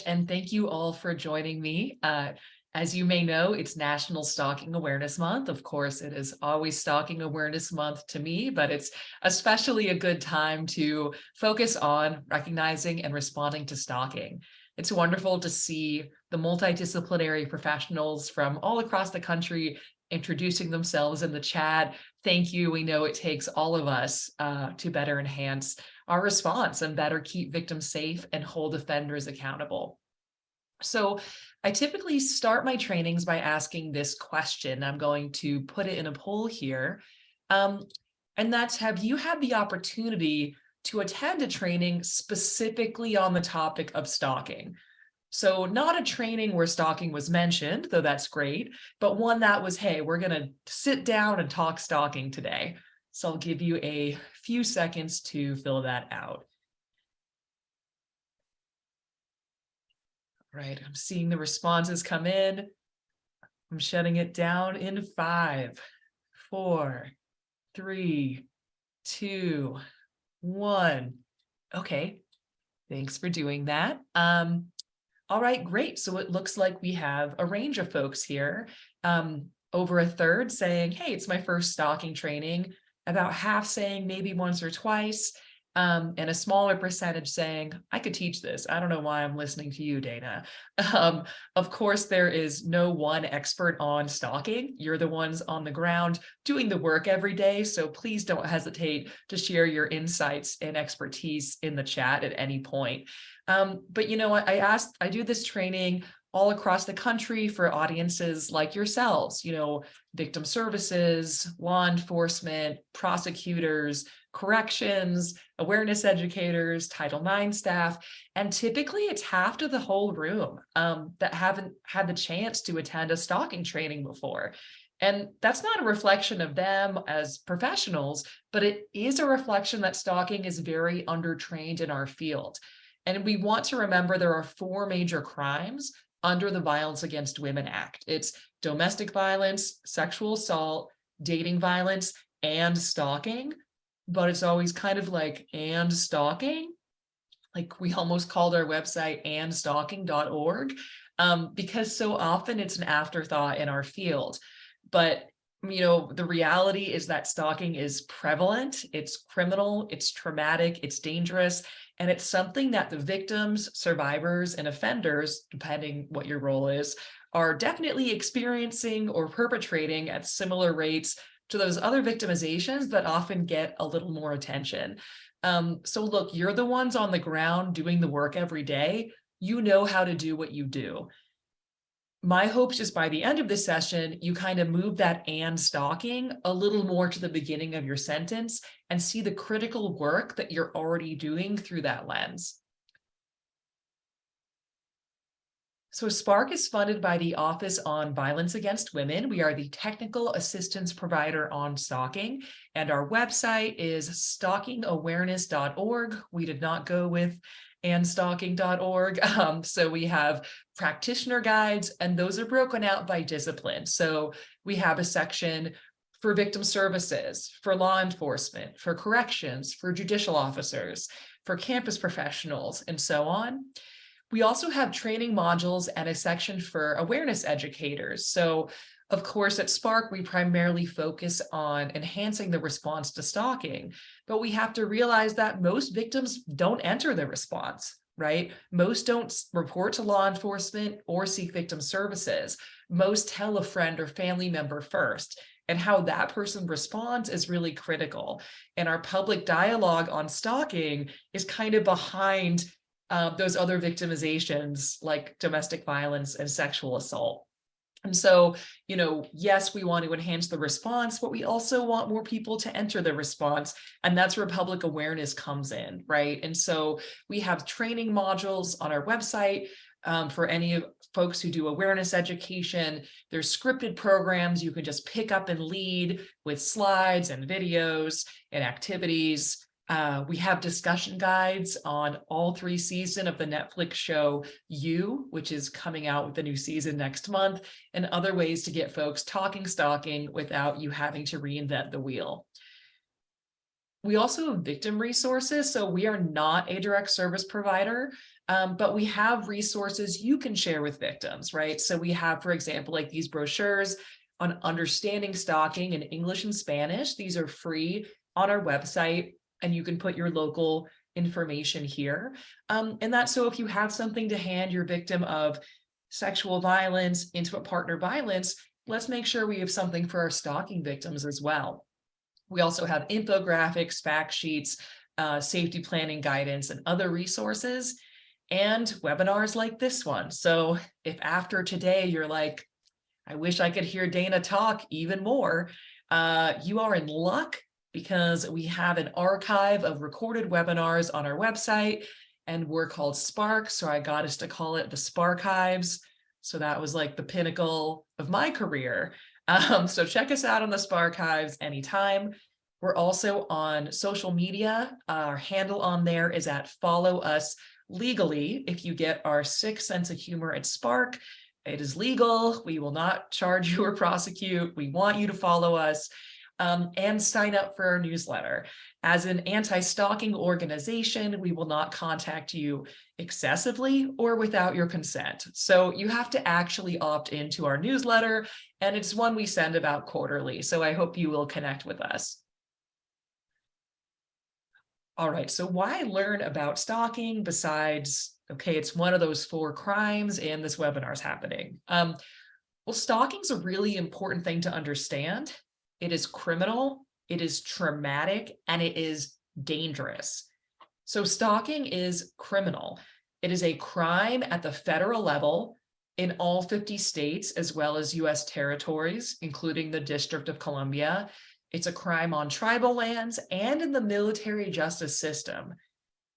much, and thank you all for joining me. As you may know, it's National Stalking Awareness Month. Of course, it is always Stalking Awareness Month to me, but it's especially a good time to focus on recognizing and responding to stalking. It's wonderful to see the multidisciplinary professionals from all across the country introducing themselves in the chat. Thank you. We know it takes all of us to better enhance our response and better keep victims safe and hold offenders accountable. So I typically start my trainings by asking this question. I'm going to put it in a poll here. And that's, have you had the opportunity to attend a training specifically on the topic of stalking? So not a training where stalking was mentioned, though that's great, but one that was, hey, we're going to sit down and talk stalking today. So I'll give you a few seconds to fill that out. All right, I'm seeing the responses come in. I'm shutting it down in 5, 4, 3, 2, 1. Okay, thanks for doing that. All right, great. So it looks like we have a range of folks here. Over a third saying, hey, it's my first stalking training. About half saying maybe once or twice. And a smaller percentage saying, I could teach this. I don't know why I'm listening to you, Dana. Of course, there is no one expert on stalking. You're the ones on the ground doing the work every day. So please don't hesitate to share your insights and expertise in the chat at any point. But you know what, I do this training all across the country for audiences like yourselves, you know, victim services, law enforcement, prosecutors, corrections, awareness educators, Title IX staff, and typically it's half to the whole room that haven't had the chance to attend a stalking training before. And that's not a reflection of them as professionals, but it is a reflection that stalking is very undertrained in our field. And we want to remember there are 4 major crimes under the Violence Against Women Act. It's domestic violence, sexual assault, dating violence, and stalking. But it's always kind of like, and stalking? Like we almost called our website andstalking.org because so often it's an afterthought in our field. But you know, the reality is that stalking is prevalent, it's criminal, it's traumatic, it's dangerous, and it's something that the victims, survivors, and offenders, depending what your role is, are definitely experiencing or perpetrating at similar rates to those other victimizations that often get a little more attention. So look, you're the ones on the ground doing the work every day. You know how to do what you do. My hope is just by the end of this session, you kind of move that and stalking a little more to the beginning of your sentence and see the critical work that you're already doing through that lens. So Spark is funded by the Office on Violence Against Women. We are the technical assistance provider on stalking, and our website is stalkingawareness.org. We did not go with andstalking.org. So we have practitioner guides, and those are broken out by discipline. So we have a section for victim services, for law enforcement, for corrections, for judicial officers, for campus professionals, and so on. We also have training modules and a section for awareness educators. So of course, at Spark, we primarily focus on enhancing the response to stalking, but we have to realize that most victims don't enter the response, right? Most don't report to law enforcement or seek victim services. Most tell a friend or family member first, and how that person responds is really critical. And our public dialogue on stalking is kind of behind those other victimizations like domestic violence and sexual assault. And so, you know, yes, we want to enhance the response, but we also want more people to enter the response. And that's where public awareness comes in, right? And so we have training modules on our website for any folks who do awareness education. There's scripted programs you can just pick up and lead with slides and videos and activities. We have discussion guides on all 3 seasons of the Netflix show You, which is coming out with the new season next month, and other ways to get folks talking stalking without you having to reinvent the wheel. We also have victim resources. So we are not a direct service provider, But we have resources you can share with victims, right? So we have, for example, like these brochures on understanding stalking in English and Spanish. These are free on our website, and you can put your local information here. And that's so if you have something to hand your victim of sexual violence, intimate partner violence, let's make sure we have something for our stalking victims as well. We also have infographics, fact sheets, safety planning guidance, and other resources, and webinars like this one. So if after today you're like, I wish I could hear Dana talk even more, you are in luck, because we have an archive of recorded webinars on our website, and we're called Spark. So I got us to call it the Sparchives. So that was like the pinnacle of my career. So check us out on the Sparchives anytime. We're also on social media. Our handle on there is at Follow Us Legally. If you get our sick sense of humor at Spark, it is legal. We will not charge you or prosecute. We want you to follow us. And sign up for our newsletter. As an anti-stalking organization, we will not contact you excessively or without your consent. So you have to actually opt into our newsletter, and it's one we send about quarterly. So I hope you will connect with us. All right, so why learn about stalking besides, okay, it's one of those 4 crimes and this webinar is happening? Well, stalking is a really important thing to understand. It is criminal, it is traumatic, and it is dangerous. So stalking is criminal. It is a crime at the federal level in all 50 states, as well as US territories, including the District of Columbia. It's a crime on tribal lands and in the military justice system.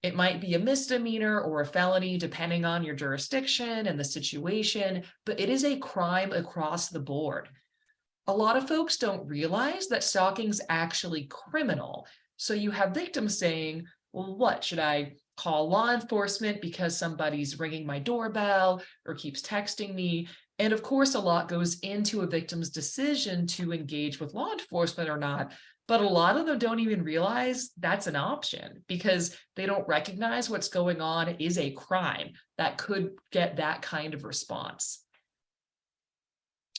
It might be a misdemeanor or a felony, depending on your jurisdiction and the situation, but it is a crime across the board. A lot of folks don't realize that stalking is actually criminal. So you have victims saying, well, what, should I call law enforcement because somebody's ringing my doorbell or keeps texting me? And of course, a lot goes into a victim's decision to engage with law enforcement or not. But a lot of them don't even realize that's an option, because they don't recognize what's going on is a crime that could get that kind of response.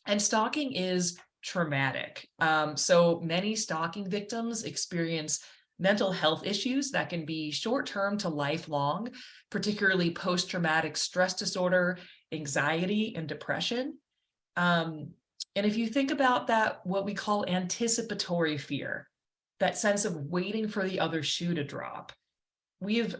And stalking is traumatic. So many stalking victims experience mental health issues that can be short-term to lifelong, particularly post-traumatic stress disorder, anxiety, and depression. And if you think about that, what we call anticipatory fear, that sense of waiting for the other shoe to drop,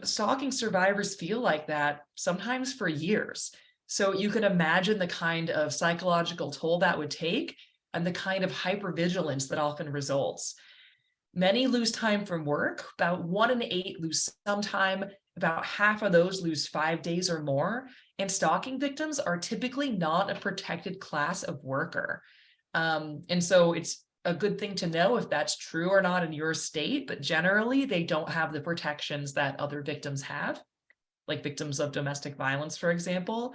stalking survivors feel like that sometimes for years. So you can imagine the kind of psychological toll that would take and the kind of hypervigilance that often results. Many lose time from work. About 1 in 8 lose some time. About half of those lose 5 days or more. And stalking victims are typically not a protected class of worker. And so it's a good thing to know if that's true or not in your state, but generally they don't have the protections that other victims have, like victims of domestic violence, for example.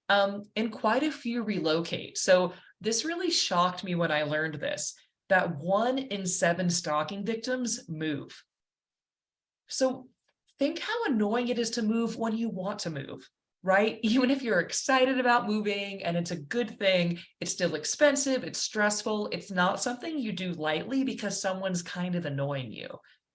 And quite a few relocate. So this really shocked me when I learned this, that 1 in 7 stalking victims move. So think how annoying it is to move when you want to move, right? Even if you're excited about moving and it's a good thing, it's still expensive, it's stressful, it's not something you do lightly because someone's kind of annoying you,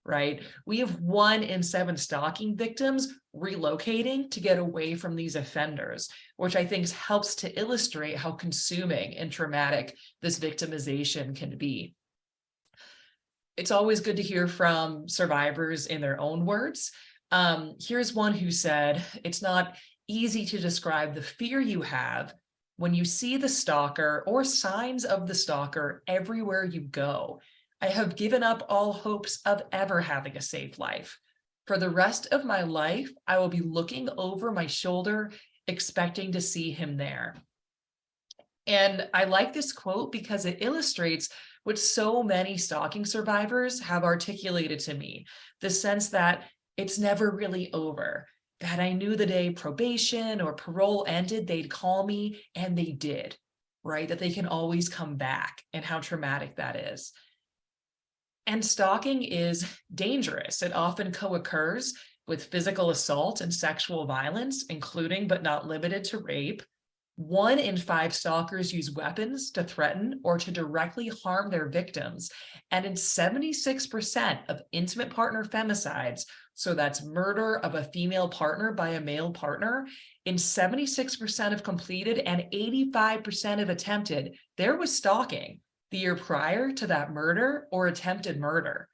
right? We have 1 in 7 stalking victims relocating to get away from these offenders, which I think helps to illustrate how consuming and traumatic this victimization can be. It's always good to hear from survivors in their own words. Here's one who said, "It's not easy to describe the fear you have when you see the stalker or signs of the stalker everywhere you go. I have given up all hopes of ever having a safe life. For the rest of my life, I will be looking over my shoulder, expecting to see him there." And I like this quote because it illustrates what so many stalking survivors have articulated to me, the sense that it's never really over, that I knew the day probation or parole ended, they'd call me, and they did, right? That they can always come back, and how traumatic that is. And stalking is dangerous. It often co-occurs with physical assault and sexual violence, including but not limited to rape. 1 in 5 stalkers use weapons to threaten or to directly harm their victims. And in 76% of intimate partner femicides, so that's murder of a female partner by a male partner, in 76% of completed and 85% of attempted, there was stalking the year prior to that murder or attempted murder.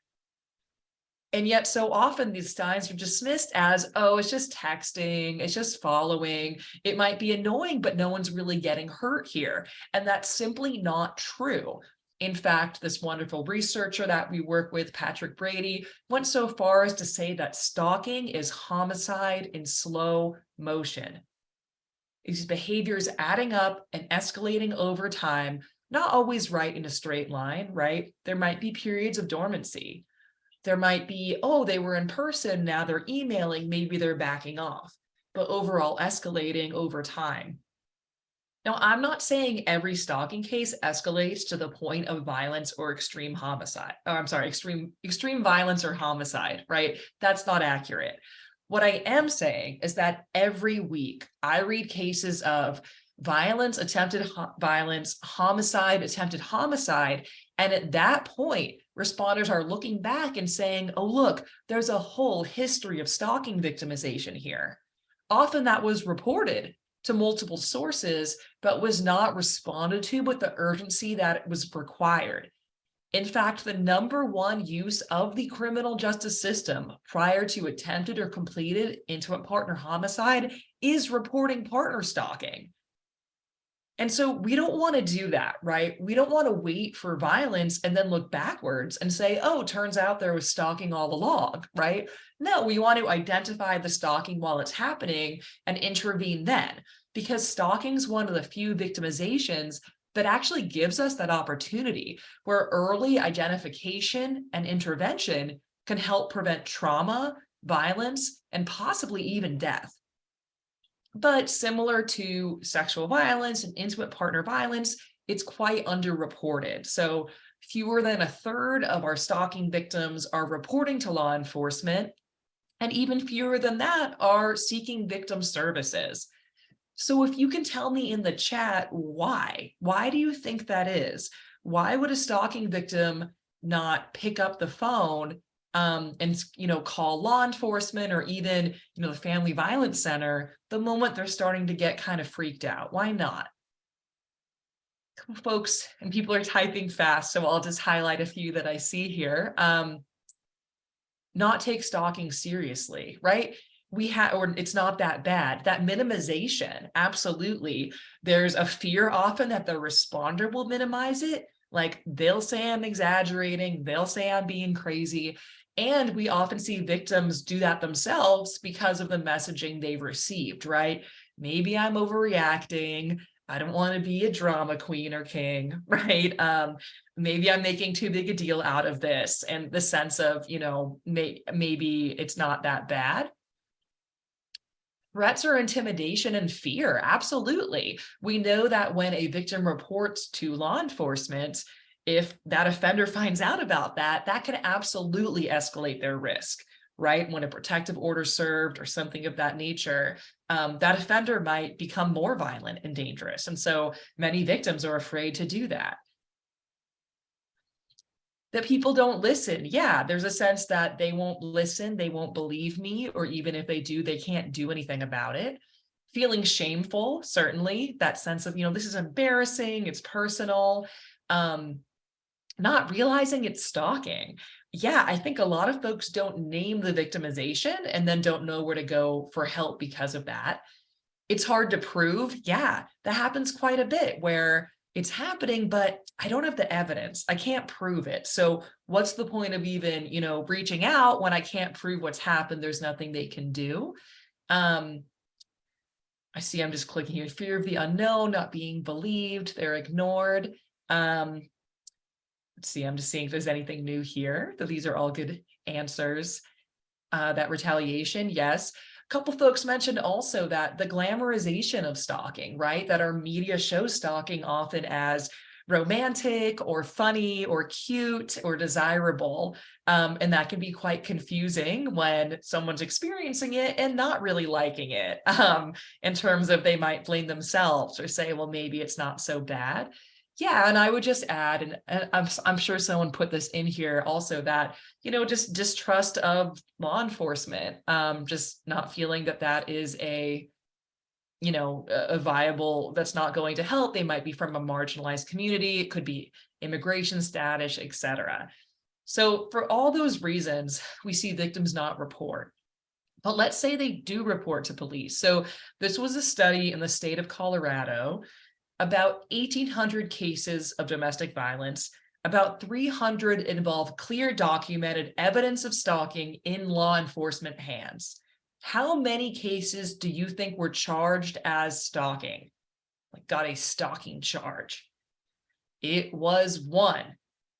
And yet so often these signs are dismissed as, oh, it's just texting, it's just following, it might be annoying, but no one's really getting hurt here. And that's simply not true. In fact, this wonderful researcher that we work with, Patrick Brady, went so far as to say that stalking is homicide in slow motion. These behaviors adding up and escalating over time, not always right in a straight line, right? There might be periods of dormancy. There might be, oh, they were in person, now they're emailing, maybe they're backing off, but overall escalating over time. Now, I'm not saying every stalking case escalates to the point of violence or extreme homicide. Oh, I'm sorry, extreme violence or homicide, right? That's not accurate. What I am saying is that every week I read cases of violence, attempted violence, homicide, attempted homicide. And at that point, responders are looking back and saying, oh, look, there's a whole history of stalking victimization here. Often that was reported to multiple sources, but was not responded to with the urgency that was required. In fact, the #1 use of the criminal justice system prior to attempted or completed intimate partner homicide is reporting partner stalking. And so we don't want to do that, right? We don't want to wait for violence and then look backwards and say, oh, turns out there was stalking all along, right? No, we want to identify the stalking while it's happening and intervene then, because stalking is one of the few victimizations that actually gives us that opportunity where early identification and intervention can help prevent trauma, violence, and possibly even death. But similar to sexual violence and intimate partner violence, it's quite underreported. So fewer than a third of our stalking victims are reporting to law enforcement, and even fewer than that are seeking victim services. So if you can tell me in the chat why do you think that is? Why would a stalking victim not pick up the phone and call law enforcement or even the Family Violence Center the moment they're starting to get kind of freaked out? Why not? Folks and people are typing fast, so I'll just highlight a few that I see here. Not take stalking seriously, right? Or it's not that bad. That minimization, absolutely. There's a fear often that the responder will minimize it. Like they'll say I'm exaggerating, they'll say I'm being crazy. And we often see victims do that themselves because of the messaging they've received, right? Maybe I'm overreacting. I don't want to be a drama queen or king, right? Maybe I'm making too big a deal out of this, and the sense of, maybe it's not that bad. Threats or intimidation and fear, absolutely. We know that when a victim reports to law enforcement, if that offender finds out about that, that can absolutely escalate their risk, right? When a protective order served or something of that nature, that offender might become more violent and dangerous. And so many victims are afraid to do that. That people don't listen. Yeah, there's a sense that they won't listen, they won't believe me, or even if they do, they can't do anything about it. Feeling shameful, certainly, that sense of, this is embarrassing, it's personal. Not realizing it's stalking. Yeah, I think a lot of folks don't name the victimization and then don't know where to go for help because of that. It's hard to prove. Yeah, that happens quite a bit where it's happening, but I don't have the evidence. I can't prove it. So what's the point of even, reaching out when I can't prove what's happened? There's nothing they can do. I see I'm just clicking here. Fear of the unknown, not being believed, they're ignored. Let's see, I'm just seeing if there's anything new here. So these are all good answers. That retaliation, yes. A couple folks mentioned also that the glamorization of stalking, right? That our media shows stalking often as romantic or funny or cute or desirable. And that can be quite confusing when someone's experiencing it and not really liking it, in terms of they might blame themselves or say, well, maybe it's not so bad. Yeah, and I would just add, and I'm sure someone put this in here also, that, just distrust of law enforcement, just not feeling that that is a viable, that's not going to help. They might be from a marginalized community. It could be immigration status, etc. So for all those reasons, we see victims not report. But let's say they do report to police. So this was a study in the state of Colorado, about 1,800 cases of domestic violence. About 300 involve clear documented evidence of stalking in law enforcement hands. How many cases do you think were charged as stalking? Like, got a stalking charge? It was one.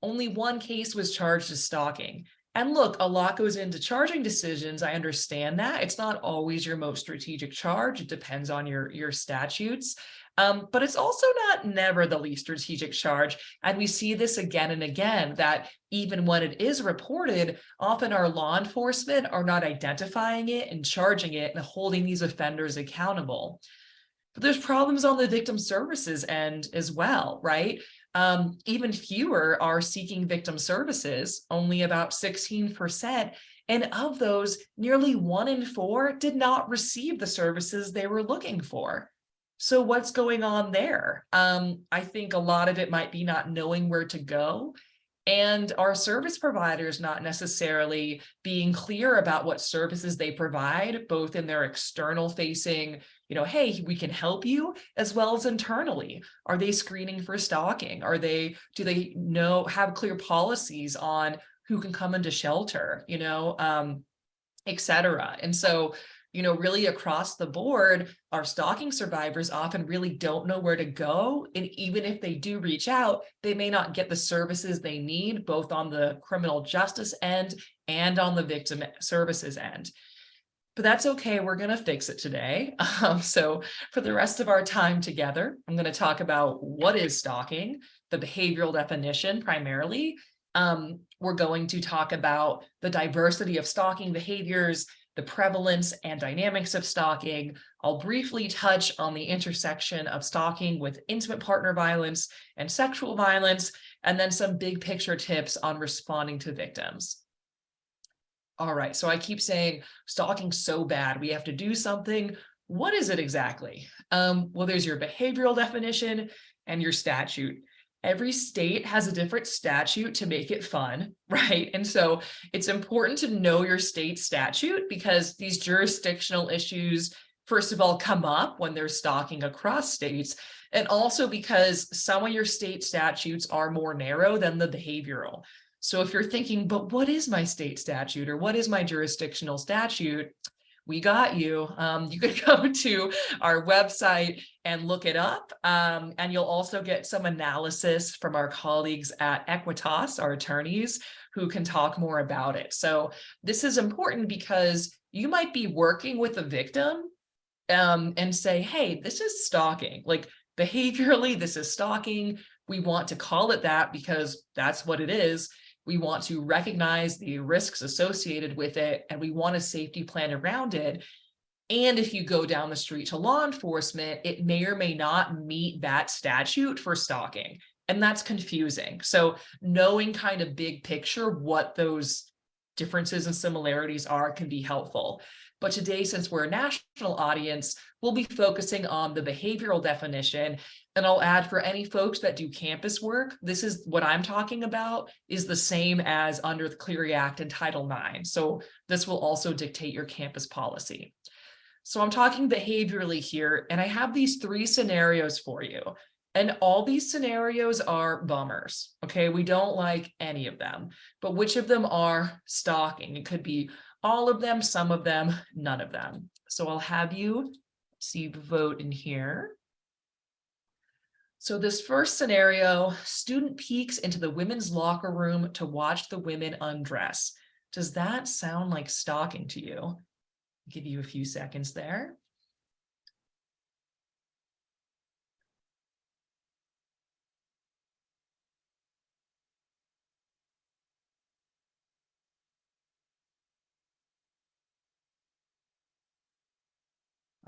Only one case was charged as stalking. And look, a lot goes into charging decisions. I understand that. It's not always your most strategic charge. It depends on your statutes. But it's also not never the least strategic charge. And we see this again and again, that even when it is reported, often our law enforcement are not identifying it and charging it and holding these offenders accountable. But there's problems on the victim services end as well, right? Even fewer are seeking victim services, only about 16%. And of those, nearly 1 in 4 did not receive the services they were looking for. So what's going on there? I think a lot of it might be not knowing where to go, and our service providers not necessarily being clear about what services they provide, both in their external facing, hey, we can help you, as well as internally. Are they screening for stalking? Do they have clear policies on who can come into shelter, et cetera? And so, really across the board, our stalking survivors often really don't know where to go. And even if they do reach out, they may not get the services they need, both on the criminal justice end and on the victim services end. But that's okay. We're going to fix it today. So for the rest of our time together, I'm going to talk about what is stalking, the behavioral definition primarily. We're going to talk about the diversity of stalking behaviors, the prevalence and dynamics of stalking. I'll briefly touch on the intersection of stalking with intimate partner violence and sexual violence, and then some big picture tips on responding to victims. All right, so I keep saying stalking's so bad, we have to do something. What is it exactly? Well, there's your behavioral definition and your statute. Every state has a different statute to make it fun, right? And so it's important to know your state statute, because these jurisdictional issues, first of all, come up when there's stalking across states, and also because some of your state statutes are more narrow than the behavioral. So if you're thinking, but what is my state statute, or what is my jurisdictional statute? We got you. You could go to our website and look it up. And you'll also get some analysis from our colleagues at Equitas, our attorneys, who can talk more about it. So this is important because you might be working with a victim and say, hey, this is stalking. Like, behaviorally, this is stalking. We want to call it that because that's what it is. We want to recognize the risks associated with it, and we want a safety plan around it. And if you go down the street to law enforcement, it may or may not meet that statute for stalking. And that's confusing. So knowing kind of big picture what those differences and similarities are can be helpful. But today, since we're a national audience, we'll be focusing on the behavioral definition. And I'll add, for any folks that do campus work, this is what I'm talking about is the same as under the Clery Act and Title IX. So this will also dictate your campus policy. So I'm talking behaviorally here, and I have these 3 scenarios for you. And all these scenarios are bummers, okay? We don't like any of them, but which of them are stalking? It could be all of them, some of them, none of them. So I'll have you see the vote in here. So this first scenario, student peeks into the women's locker room to watch the women undress. Does that sound like stalking to you? I'll give you a few seconds there.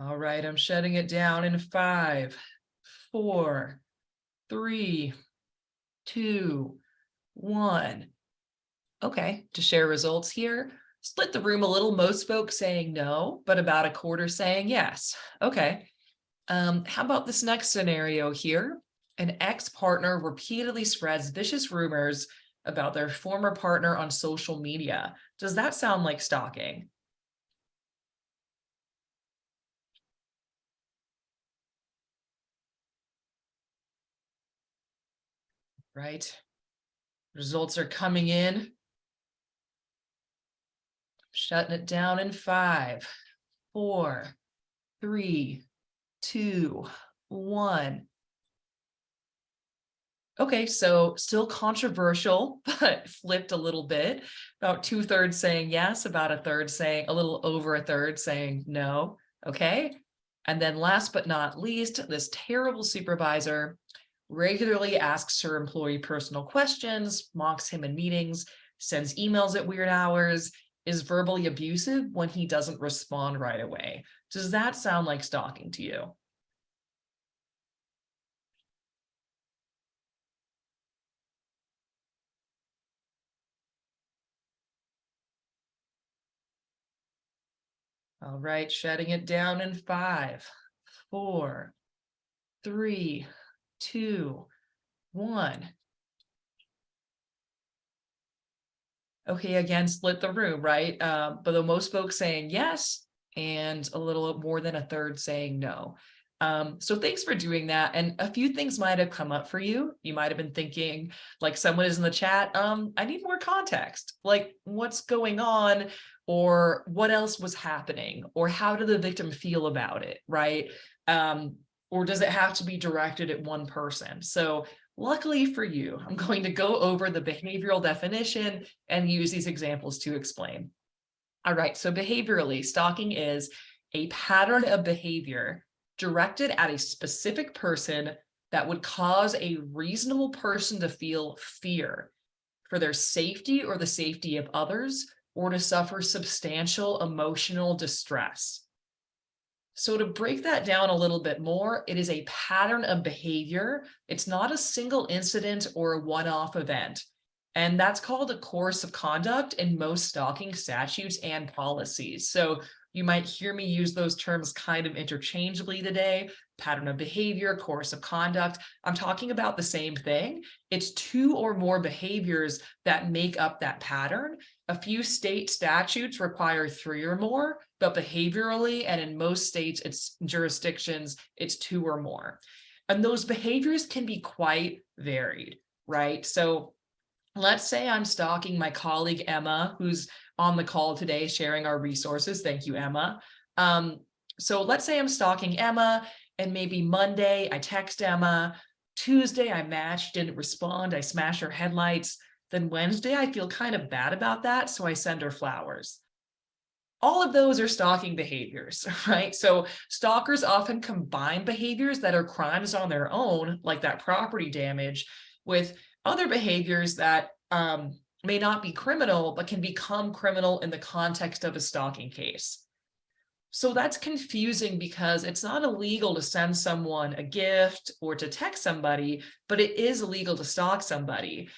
All right, I'm shutting it down in 5, 4, 3, 2, 1. Okay, to share results here, split the room a little. Most folks saying no, but about a quarter saying yes. Okay. How about this next scenario here? An ex-partner repeatedly spreads vicious rumors about their former partner on social media. Does that sound like stalking? Right? Results are coming in. Shutting it down in 5, 4, 3, 2, 1. Okay, so still controversial, but flipped a little bit. About 2/3 saying yes, about a third saying, a little over a third saying no. Okay. And then last but not least, this terrible supervisor regularly asks her employee personal questions, mocks him in meetings, sends emails at weird hours, is verbally abusive when he doesn't respond right away. Does that sound like stalking to you? All right, shutting it down in 5, 4, 3, 2, 1. Okay, again, split the room, right? But the most folks saying yes, and a little more than a third saying no. So thanks for doing that. And a few things might have come up for you. You might have been thinking, like someone is in the chat, I need more context. Like what's going on, or what else was happening, or how did the victim feel about it, right? Or does it have to be directed at one person? So luckily for you, I'm going to go over the behavioral definition and use these examples to explain. All right, so behaviorally, stalking is a pattern of behavior directed at a specific person that would cause a reasonable person to feel fear for their safety or the safety of others, or to suffer substantial emotional distress. So to break that down a little bit more, it is a pattern of behavior. It's not a single incident or a one-off event. And that's called a course of conduct in most stalking statutes and policies. So you might hear me use those terms kind of interchangeably today: pattern of behavior, course of conduct. I'm talking about the same thing. It's two or more behaviors that make up that pattern. A few state statutes require 3 or more, but behaviorally and in most states, it's jurisdictions, it's 2 or more. And those behaviors can be quite varied, right? So let's say I'm stalking my colleague Emma, who's on the call today sharing our resources. Thank you, Emma. So let's say I'm stalking Emma, and maybe Monday I text Emma, Tuesday I match, didn't respond, I smash her headlights. Then Wednesday I feel kind of bad about that, so I send her flowers. All of those are stalking behaviors, right? So stalkers often combine behaviors that are crimes on their own, like that property damage, with other behaviors that may not be criminal, but can become criminal in the context of a stalking case. So that's confusing because it's not illegal to send someone a gift or to text somebody, but it is illegal to stalk somebody.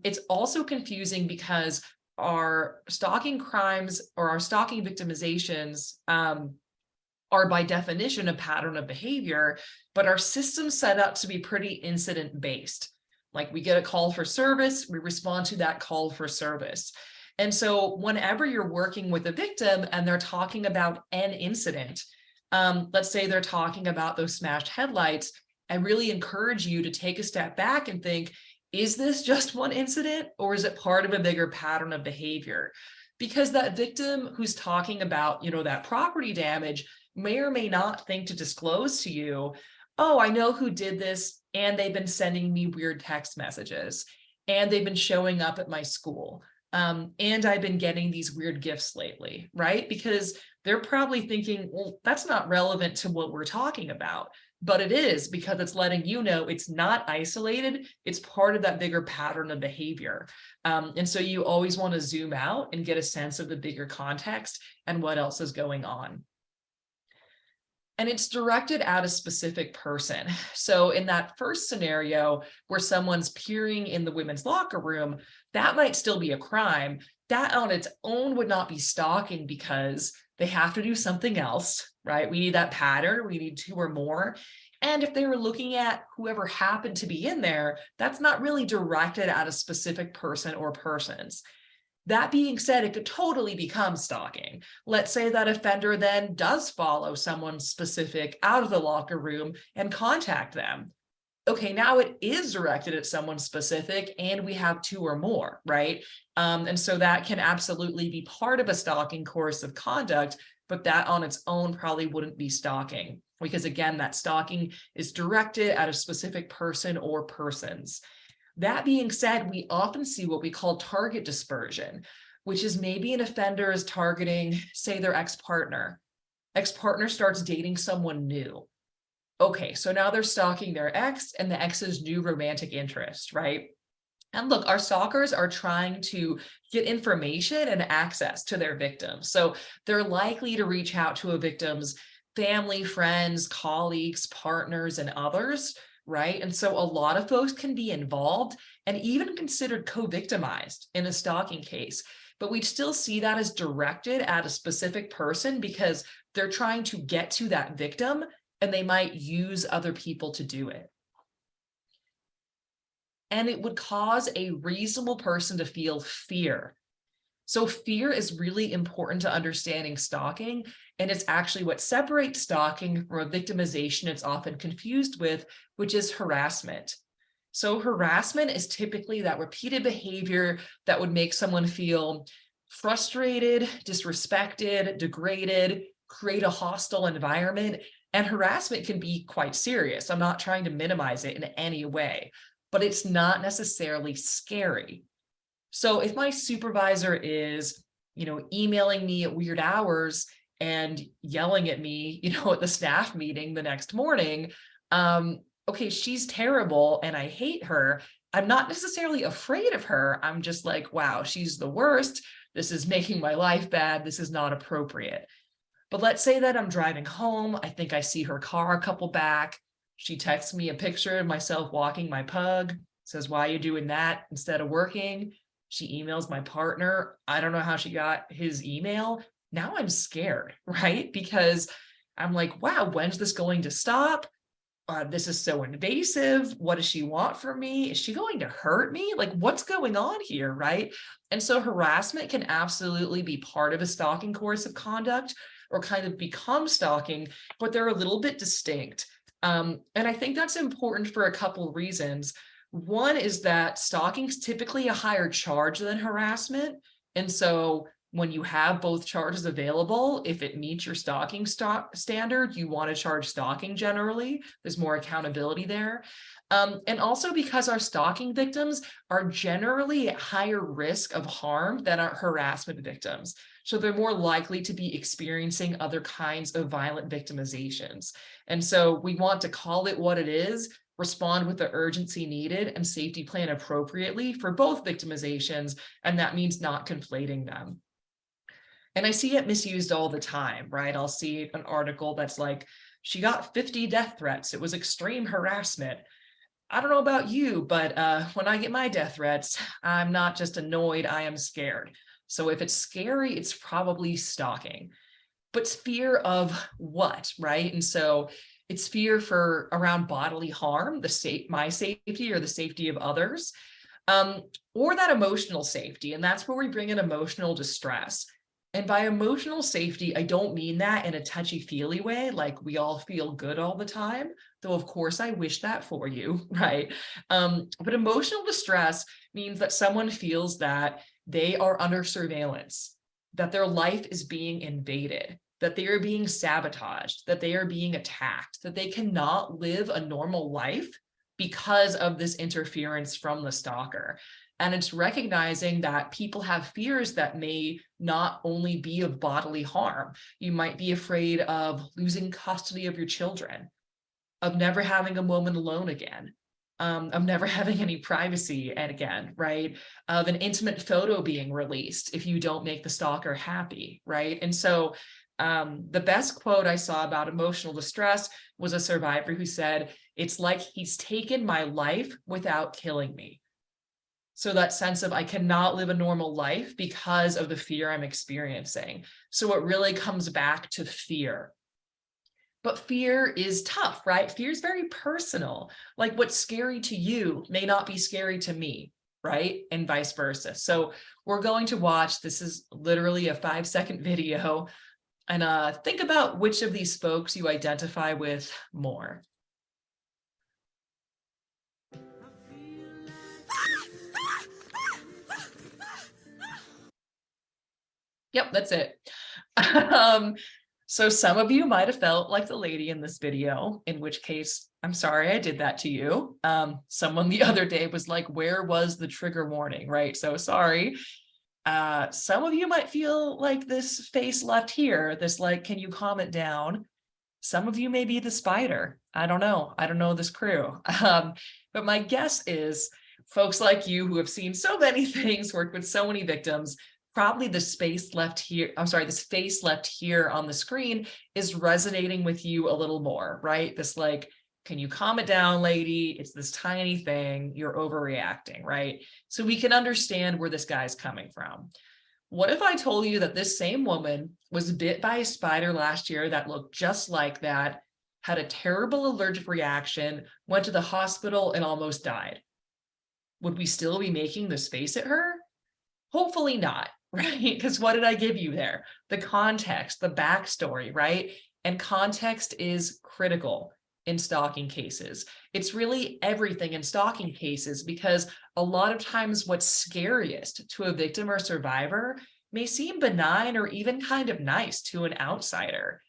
It's also confusing because our stalking crimes or our stalking victimizations are by definition a pattern of behavior, but our system's set up to be pretty incident based. Like we get a call for service, we respond to that call for service. And so whenever you're working with a victim and they're talking about an incident, let's say they're talking about those smashed headlights, I really encourage you to take a step back and think, is this just one incident, or is it part of a bigger pattern of behavior? Because that victim who's talking about, that property damage may or may not think to disclose to you, oh, I know who did this, and they've been sending me weird text messages, and they've been showing up at my school. And I've been getting these weird gifts lately, right? Because they're probably thinking, well, that's not relevant to what we're talking about. But it is, because it's letting you know it's not isolated. It's part of that bigger pattern of behavior. And so you always want to zoom out and get a sense of the bigger context and what else is going on. And it's directed at a specific person. So in that first scenario where someone's peering in the women's locker room, that might still be a crime. That on its own would not be stalking because they have to do something else, right? We need that pattern. We need two or more. And if they were looking at whoever happened to be in there, that's not really directed at a specific person or persons. That being said, it could totally become stalking. Let's say that offender then does follow someone specific out of the locker room and contact them. Okay, now it is directed at someone specific and we have two or more, right? And so that can absolutely be part of a stalking course of conduct, but that on its own probably wouldn't be stalking because again, that stalking is directed at a specific person or persons. That being said, we often see what we call target dispersion, which is maybe an offender is targeting, say, their ex-partner. Ex-partner starts dating someone new. Okay, so now they're stalking their ex and the ex's new romantic interest, right? And look, our stalkers are trying to get information and access to their victims. So they're likely to reach out to a victim's family, friends, colleagues, partners, and others, right? And so a lot of folks can be involved and even considered co-victimized in a stalking case. But we still see that as directed at a specific person because they're trying to get to that victim and they might use other people to do it. And it would cause a reasonable person to feel fear. So fear is really important to understanding stalking, and it's actually what separates stalking from a victimization it's often confused with, which is harassment. So harassment is typically that repeated behavior that would make someone feel frustrated, disrespected, degraded, create a hostile environment. And harassment can be quite serious. I'm not trying to minimize it in any way, but it's not necessarily scary. So if my supervisor is, emailing me at weird hours and yelling at me, at the staff meeting the next morning, okay, she's terrible and I hate her. I'm not necessarily afraid of her. I'm just like, wow, she's the worst. This is making my life bad. This is not appropriate. But let's say that I'm driving home. I think I see her car a couple back. She texts me a picture of myself walking my pug, says, why are you doing that instead of working? She emails my partner. I don't know how she got his email. Now I'm scared, right? Because I'm like, wow, when's this going to stop? This is so invasive. What does she want from me? Is she going to hurt me? Like, what's going on here, right? And so harassment can absolutely be part of a stalking course of conduct or kind of become stalking, but they're a little bit distinct. And I think that's important for a couple reasons. One is that stalking is typically a higher charge than harassment. And so when you have both charges available, if it meets your stalking standard, you want to charge stalking generally. There's more accountability there. And also because our stalking victims are generally at higher risk of harm than our harassment victims. So they're more likely to be experiencing other kinds of violent victimizations. And so we want to call it what it is, respond with the urgency needed, and safety plan appropriately for both victimizations. And that means not conflating them. And I see it misused all the time, right? I'll see an article that's like, she got 50 death threats. It was extreme harassment. I don't know about you, but when I get my death threats, I'm not just annoyed, I am scared. So if it's scary, it's probably stalking. But fear of what, right? And so it's fear for around bodily harm, my safety or the safety of others, or that emotional safety. And that's where we bring in emotional distress. And by emotional safety, I don't mean that in a touchy-feely way, like we all feel good all the time, though of course I wish that for you, right? But emotional distress means that someone feels that they are under surveillance, that their life is being invaded, that they are being sabotaged, that they are being attacked, that they cannot live a normal life because of this interference from the stalker. And it's recognizing that people have fears that may not only be of bodily harm. You might be afraid of losing custody of your children, of never having a moment alone again, of never having any privacy again, right? Of an intimate photo being released if you don't make the stalker happy, right? And so The best quote I saw about emotional distress was a survivor who said, "It's like he's taken my life without killing me." So that sense of I cannot live a normal life because of the fear I'm experiencing. So it really comes back to fear. But fear is tough, right? Fear is very personal. Like what's scary to you may not be scary to me, right? And vice versa. So we're going to watch, this is literally a 5-second video, and think about which of these folks you identify with more. Yep, that's it. So some of you might have felt like the lady in this video, in which case, I'm sorry I did that to you. Someone the other day was like, where was the trigger warning, right? So sorry. Some of you might feel like this face left here, this like, can you calm it down? Some of you may be the spider. I don't know. I don't know this crew. But my guess is folks like you who have seen so many things, worked with so many victims, probably the space left here, I'm sorry, this face left here on the screen is resonating with you a little more, right? This like, can you calm it down, lady? It's this tiny thing, you're overreacting, right? So we can understand where this guy's coming from. What if I told you that this same woman was bit by a spider last year that looked just like that, had a terrible allergic reaction, went to the hospital and almost died? Would we still be making this face at her? Hopefully not, right? Because what did I give you there? The context, the backstory, right? And context is critical in stalking cases. It's really everything in stalking cases, because a lot of times what's scariest to a victim or survivor may seem benign or even kind of nice to an outsider.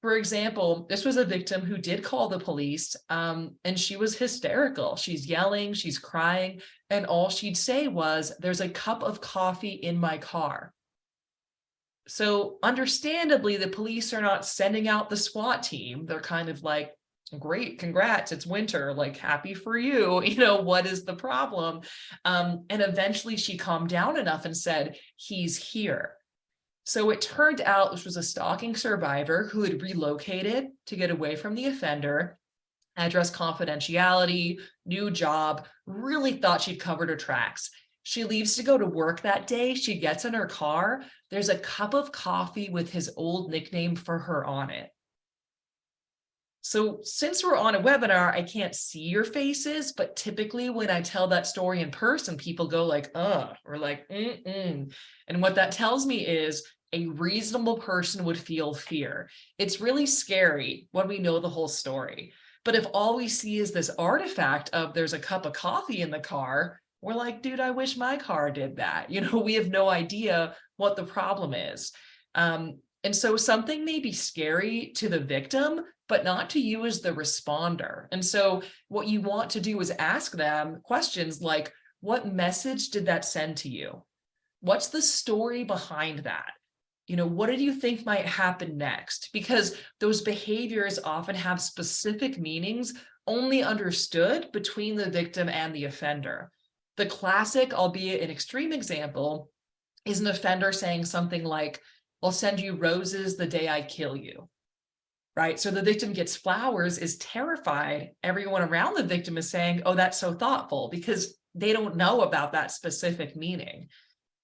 For example, this was a victim who did call the police, and she was hysterical. She's yelling, she's crying, and all she'd say was, "There's a cup of coffee in my car." So understandably, the police are not sending out the SWAT team. They're kind of like, great, congrats, it's winter, like happy for you. You know, what is the problem? And eventually she calmed down enough and said, "He's here." So it turned out this was a stalking survivor who had relocated to get away from the offender, address confidentiality, new job, really thought she'd covered her tracks. She leaves to go to work that day. She gets in her car. There's a cup of coffee with his old nickname for her on it. So since we're on a webinar, I can't see your faces, but typically when I tell that story in person, people go like, or like, mm-mm. And what that tells me is a reasonable person would feel fear. It's really scary when we know the whole story. But if all we see is this artifact of there's a cup of coffee in the car, we're like, dude, I wish my car did that. You know, we have no idea what the problem is. And so something may be scary to the victim, but not to you as the responder. And so what you want to do is ask them questions like, what message did that send to you? What's the story behind that? You know, what did you think might happen next? Because those behaviors often have specific meanings only understood between the victim and the offender. The classic, albeit an extreme example, is an offender saying something like, "I'll send you roses the day I kill you." Right? So the victim gets flowers, is terrified. Everyone around the victim is saying, "Oh, that's so thoughtful," because they don't know about that specific meaning.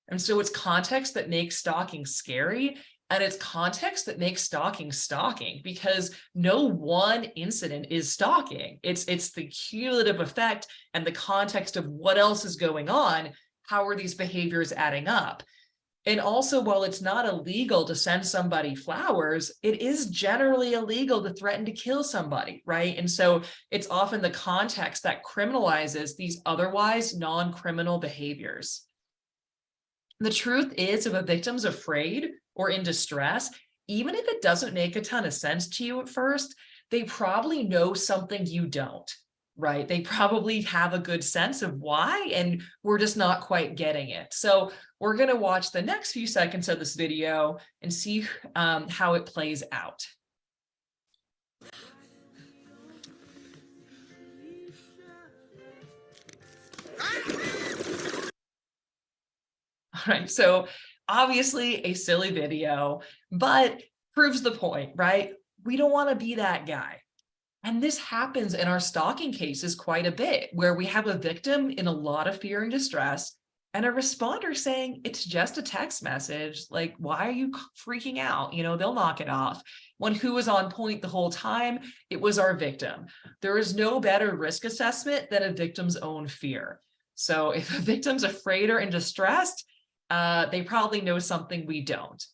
And so it's context that makes stalking scary, and it's context that makes stalking stalking, because no one incident is stalking. It's the cumulative effect and the context of what else is going on. How are these behaviors adding up? And also, while it's not illegal to send somebody flowers, it is generally illegal to threaten to kill somebody, right? And so it's often the context that criminalizes these otherwise non-criminal behaviors. The truth is, if a victim's afraid or in distress, even if it doesn't make a ton of sense to you at first, they probably know something you don't, right? They probably have a good sense of why, and we're just not quite getting it. So we're going to watch the next few seconds of this video and see how it plays out. All right, so Obviously a silly video, but proves the point, right? We don't want to be that guy. And this happens in our stalking cases quite a bit, where we have a victim in a lot of fear and distress and a responder saying, it's just a text message. Like, why are you freaking out? They'll knock it off. When who was on point the whole time? It was our victim. There is no better risk assessment than a victim's own fear. So if a victim's afraid or in distress, they probably know something we don't.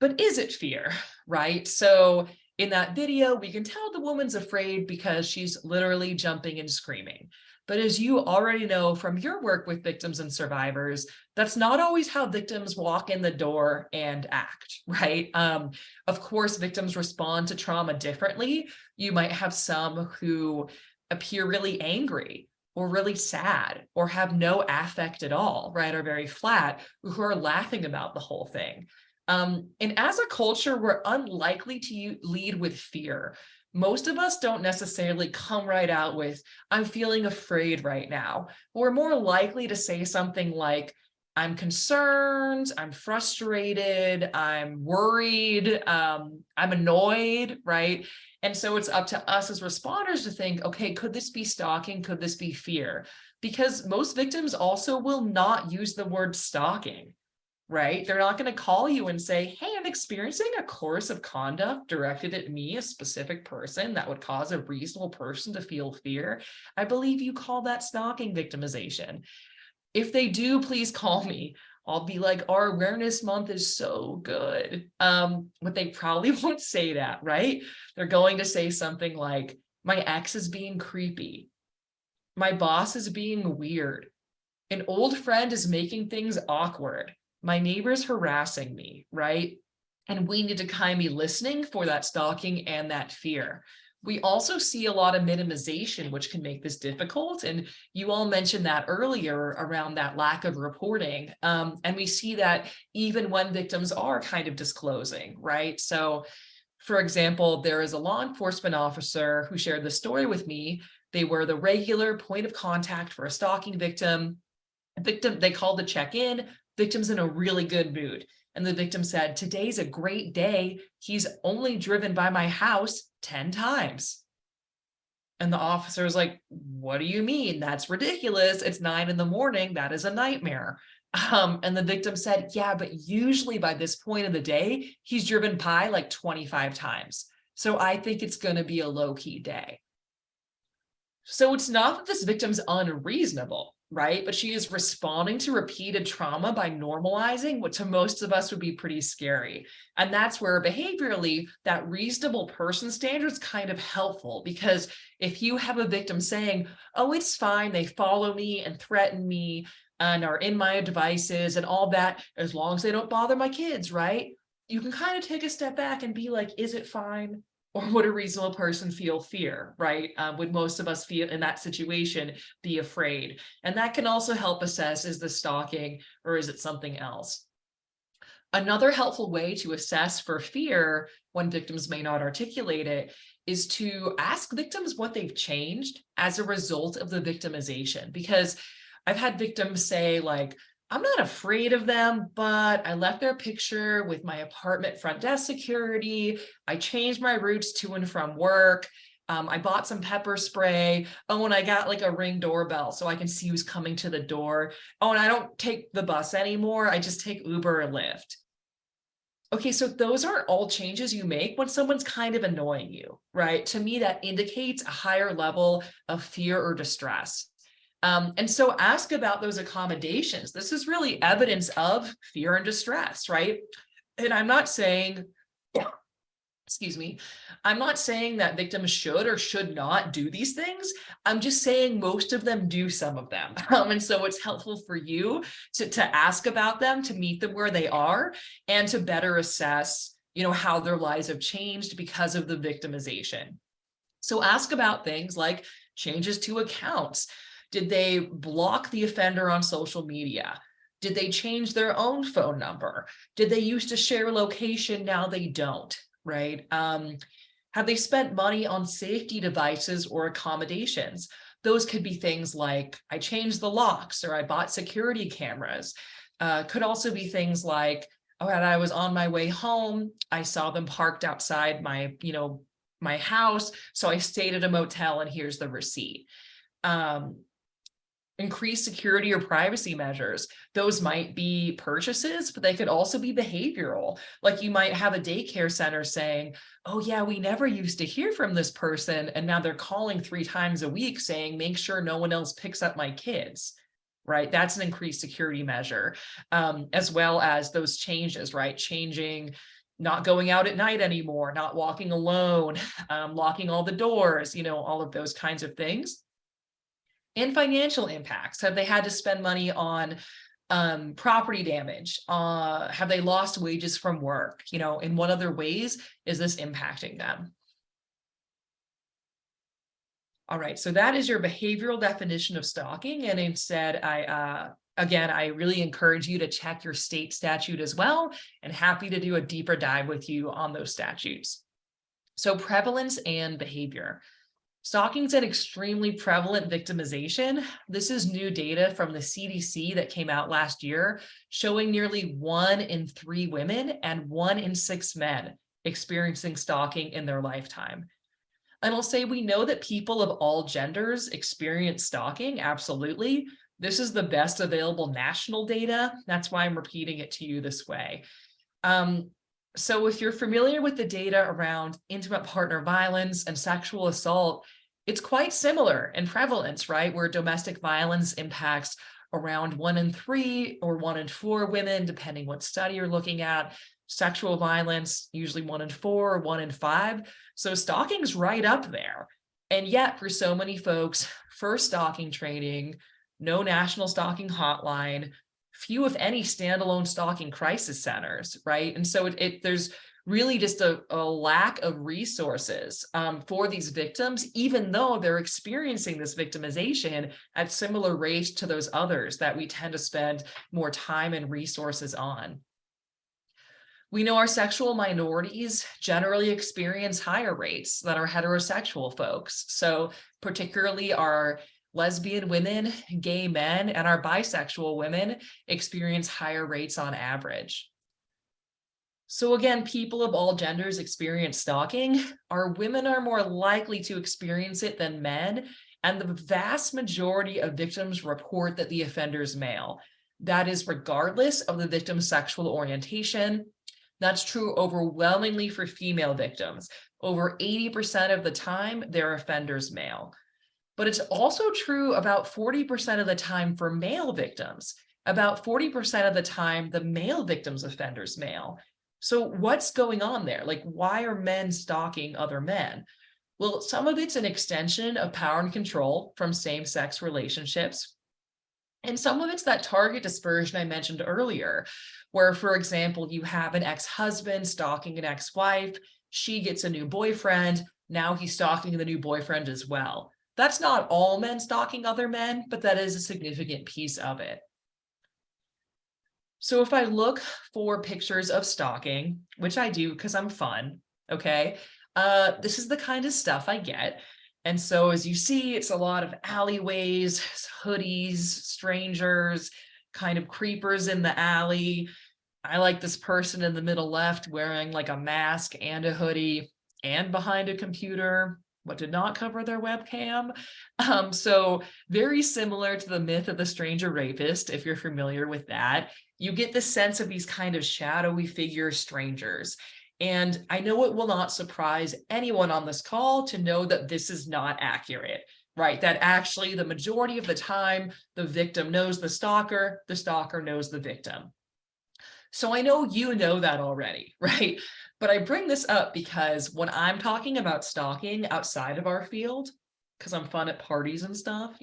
But is it fear, right? So in that video, we can tell the woman's afraid because she's literally jumping and screaming. But as you already know from your work with victims and survivors, that's not always how victims walk in the door and act, right? Of course, victims respond to trauma differently. You might have some who appear really angry or really sad or have no affect at all, right? Or very flat, who are laughing about the whole thing. And as a culture, we're unlikely to lead with fear. Most of us don't necessarily come right out with, I'm feeling afraid right now. We're more likely to say something like, I'm concerned, I'm frustrated, I'm worried, I'm annoyed, right? And so it's up to us as responders to think, okay, could this be stalking? Could this be fear? Because most victims also will not use the word stalking. Right? They're not going to call you and say, hey, I'm experiencing a course of conduct directed at me, a specific person that would cause a reasonable person to feel fear. I believe you call that stalking victimization. If they do, please call me. I'll be like, our awareness month is so good. But they probably won't say that, right? They're going to say something like, my ex is being creepy. My boss is being weird. An old friend is making things awkward. My neighbor's harassing me, right? And we need to kind of be listening for that stalking and that fear. We also see a lot of minimization, which can make this difficult. And you all mentioned that earlier around that lack of reporting. And we see that even when victims are kind of disclosing, right? So, for example, there is a law enforcement officer who shared the story with me. They were the regular point of contact for a stalking victim. They called to check in. Victim's in a really good mood. And the victim said, today's a great day. He's only driven by my house 10 times. And the officer is like, what do you mean? That's ridiculous. It's 9 a.m. That is a nightmare. And the victim said, yeah, but usually by this point of the day, he's driven by like 25 times. So I think it's going to be a low-key day. So it's not that this victim's unreasonable, right? But she is responding to repeated trauma by normalizing what to most of us would be pretty scary. And that's where behaviorally that reasonable person standard is kind of helpful, because if you have a victim saying, oh, it's fine, they follow me and threaten me and are in my devices and all that, as long as they don't bother my kids, right? You can kind of take a step back and be like, is it fine? Or would a reasonable person feel fear, right? Would most of us feel in that situation be afraid? And that can also help assess, is this stalking or is it something else? Another helpful way to assess for fear when victims may not articulate it is to ask victims what they've changed as a result of the victimization. Because I've had victims say, like, I'm not afraid of them, but I left their picture with my apartment front desk security. I changed my routes to and from work. I bought some pepper spray. Oh, and I got like a Ring doorbell so I can see who's coming to the door. Oh, and I don't take the bus anymore. I just take Uber or Lyft. Okay, so those aren't all changes you make when someone's kind of annoying you, right? To me, that indicates a higher level of fear or distress. And so ask about those accommodations. This is really evidence of fear and distress, right? And I'm not saying, excuse me, I'm not saying that victims should or should not do these things. I'm just saying most of them do some of them. And so it's helpful for you to ask about them, to meet them where they are, and to better assess, how their lives have changed because of the victimization. So ask about things like changes to accounts. Did they block the offender on social media? Did they change their own phone number? Did they used to share location, now they don't, right? Have they spent money on safety devices or accommodations? Those could be things like, I changed the locks or I bought security cameras. Could also be things like, oh, when I was on my way home, I saw them parked outside my, my house. So I stayed at a motel and here's the receipt. Increased security or privacy measures. Those might be purchases, but they could also be behavioral. Like you might have a daycare center saying, oh yeah, we never used to hear from this person. And now they're calling 3 times a week saying, make sure no one else picks up my kids. Right? That's an increased security measure, as well as those changes, right? Changing, not going out at night anymore, not walking alone, locking all the doors, all of those kinds of things. And financial impacts. Have they had to spend money on property damage? Have they lost wages from work? In what other ways is this impacting them? All right, so that is your behavioral definition of stalking. And instead, I really encourage you to check your state statute as well, and happy to do a deeper dive with you on those statutes. So prevalence and behavior. Stalking is an extremely prevalent victimization. This is new data from the CDC that came out last year, showing nearly 1 in 3 women and 1 in 6 men experiencing stalking in their lifetime. And I'll say we know that people of all genders experience stalking, absolutely. This is the best available national data. That's why I'm repeating it to you this way. So if you're familiar with the data around intimate partner violence and sexual assault, it's quite similar in prevalence, right? Where domestic violence impacts around 1 in 3 or 1 in 4 women, depending what study you're looking at. Sexual violence, usually 1 in 4 or 1 in 5. So stalking's right up there. And yet for so many folks, first stalking training, no national stalking hotline, few, if any, standalone stalking crisis centers, right? And so there's really just a lack of resources for these victims, even though they're experiencing this victimization at similar rates to those others that we tend to spend more time and resources on. We know our sexual minorities generally experience higher rates than our heterosexual folks. So particularly our lesbian women, gay men, and our bisexual women experience higher rates on average. So again, people of all genders experience stalking. Our women are more likely to experience it than men, and the vast majority of victims report that the offender is male. That is regardless of the victim's sexual orientation. That's true overwhelmingly for female victims. Over 80% of the time, their offender's male. But it's also true about 40% of the time for male victims. About 40% of the time, the male victim's offender's male. So what's going on there? Like, why are men stalking other men? Well, some of it's an extension of power and control from same-sex relationships. And some of it's that target dispersion I mentioned earlier, where, for example, you have an ex-husband stalking an ex-wife, she gets a new boyfriend, now he's stalking the new boyfriend as well. That's not all men stalking other men, but that is a significant piece of it. So if I look for pictures of stalking, which I do because I'm fun, okay, this is the kind of stuff I get. And so as you see, it's a lot of alleyways, hoodies, strangers, kind of creepers in the alley. I like this person in the middle left wearing like a mask and a hoodie and behind a computer, what did not cover their webcam. So very similar to the myth of the stranger rapist, if you're familiar with that. You get the sense of these kind of shadowy figure strangers. And I know it will not surprise anyone on this call to know that this is not accurate, right? That actually the majority of the time, the victim knows the stalker knows the victim. So I know you know that already, right? But I bring this up because when I'm talking about stalking outside of our field, because I'm fun at parties and stuff,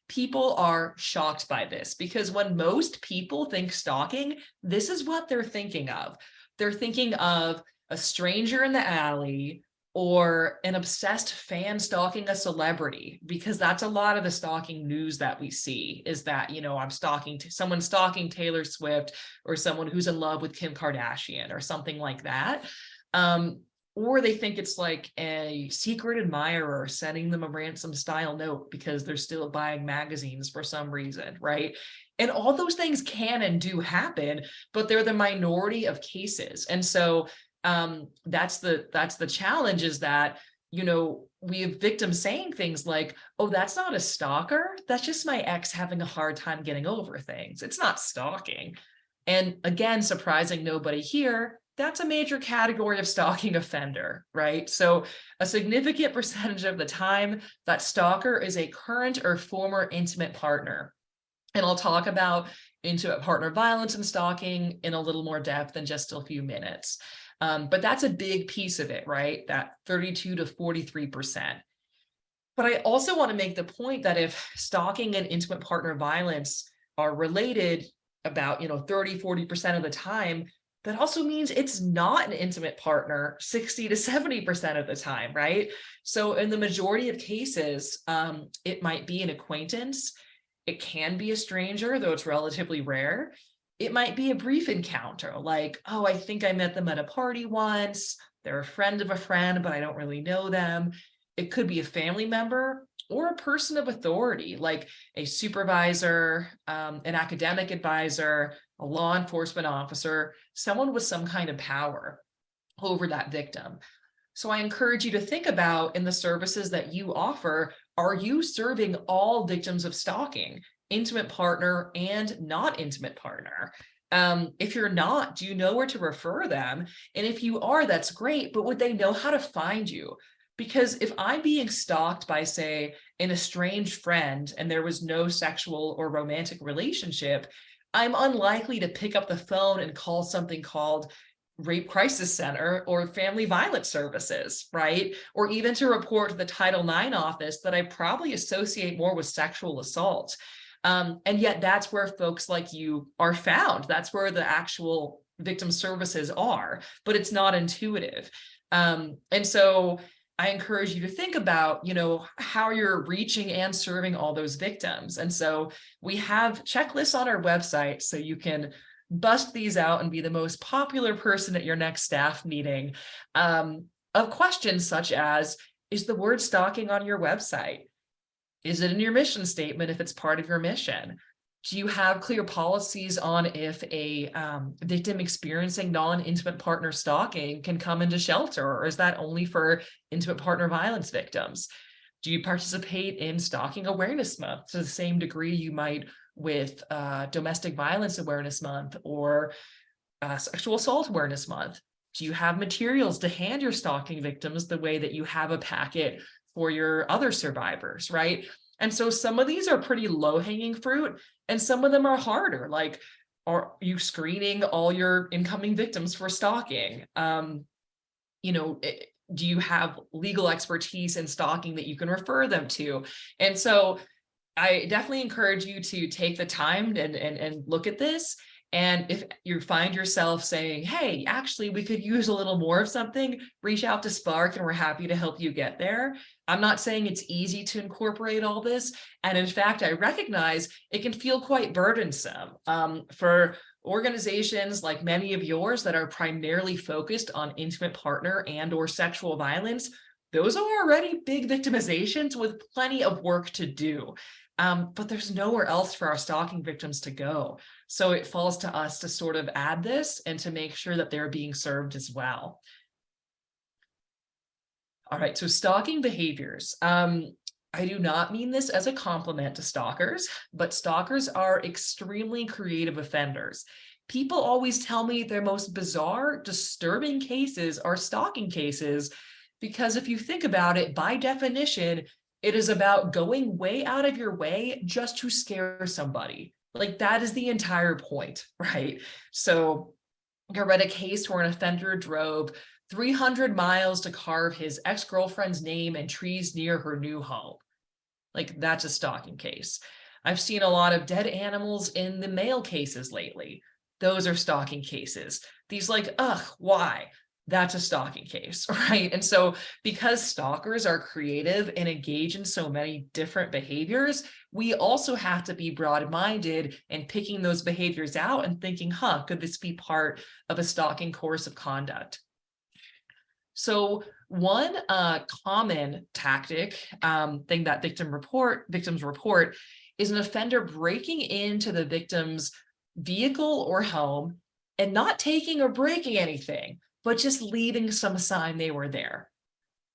people are shocked by this, because when most people think stalking, this is what they're thinking of. They're thinking of a stranger in the alley or an obsessed fan stalking a celebrity, because that's a lot of the stalking news that we see is that, I'm stalking someone stalking Taylor Swift or someone who's in love with Kim Kardashian or something like that. Or they think it's like a secret admirer sending them a ransom style note because they're still buying magazines for some reason, right? And all those things can and do happen, but they're the minority of cases. And so that's the challenge, is that, we have victims saying things like, oh, that's not a stalker. That's just my ex having a hard time getting over things. It's not stalking. And again, surprising nobody here, that's a major category of stalking offender, right? So a significant percentage of the time, that stalker is a current or former intimate partner. And I'll talk about intimate partner violence and stalking in a little more depth in just a few minutes. But that's a big piece of it, right? That 32 to 43%. But I also want to make the point that if stalking and intimate partner violence are related about 30, 40% of the time, that also means it's not an intimate partner 60 to 70% of the time, right? So in the majority of cases, it might be an acquaintance. It can be a stranger, though it's relatively rare. It might be a brief encounter, like, oh, I think I met them at a party once. They're a friend of a friend, but I don't really know them. It could be a family member or a person of authority, like a supervisor, an academic advisor, a law enforcement officer, someone with some kind of power over that victim. So I encourage you to think about, in the services that you offer, are you serving all victims of stalking, intimate partner and not intimate partner? If you're not, do you know where to refer them? And if you are, that's great, but would they know how to find you? Because if I'm being stalked by, say, an estranged friend and there was no sexual or romantic relationship, I'm unlikely to pick up the phone and call something called Rape Crisis Center or Family Violence Services, right? Or even to report to the Title IX office that I probably associate more with sexual assault. And yet that's where folks like you are found. That's where the actual victim services are, but it's not intuitive. And so I encourage you to think about, how you're reaching and serving all those victims. And so we have checklists on our website so you can bust these out and be the most popular person at your next staff meeting, of questions such as, is the word stalking on your website? Is it in your mission statement if it's part of your mission? Do you have clear policies on if a victim experiencing non-intimate partner stalking can come into shelter, or is that only for intimate partner violence victims? Do you participate in Stalking Awareness Month to the same degree you might with Domestic Violence Awareness Month or Sexual Assault Awareness Month? Do you have materials to hand your stalking victims the way that you have a packet for your other survivors, right? And so some of these are pretty low-hanging fruit, and some of them are harder, like, are you screening all your incoming victims for stalking? Do you have legal expertise in stalking that you can refer them to? And so I definitely encourage you to take the time and look at this. And if you find yourself saying, hey, actually, we could use a little more of something, reach out to Spark and we're happy to help you get there. I'm not saying it's easy to incorporate all this. And in fact, I recognize it can feel quite burdensome for organizations like many of yours that are primarily focused on intimate partner and or sexual violence. Those are already big victimizations with plenty of work to do. But there's nowhere else for our stalking victims to go. So it falls to us to sort of add this and to make sure that they're being served as well. All right, so stalking behaviors. I do not mean this as a compliment to stalkers, but stalkers are extremely creative offenders. People always tell me their most bizarre, disturbing cases are stalking cases, because if you think about it, by definition, it is about going way out of your way just to scare somebody. Like, that is the entire point, right? So I read a case where an offender drove 300 miles to carve his ex-girlfriend's name in trees near her new home. Like, that's a stalking case. I've seen a lot of dead animals in the mail cases lately. Those are stalking cases. These, like, ugh, why? That's a stalking case, right? And so because stalkers are creative and engage in so many different behaviors, we also have to be broad-minded and picking those behaviors out and thinking, could this be part of a stalking course of conduct? So one common tactic thing that victims report is an offender breaking into the victim's vehicle or home and not taking or breaking anything, but just leaving some sign they were there.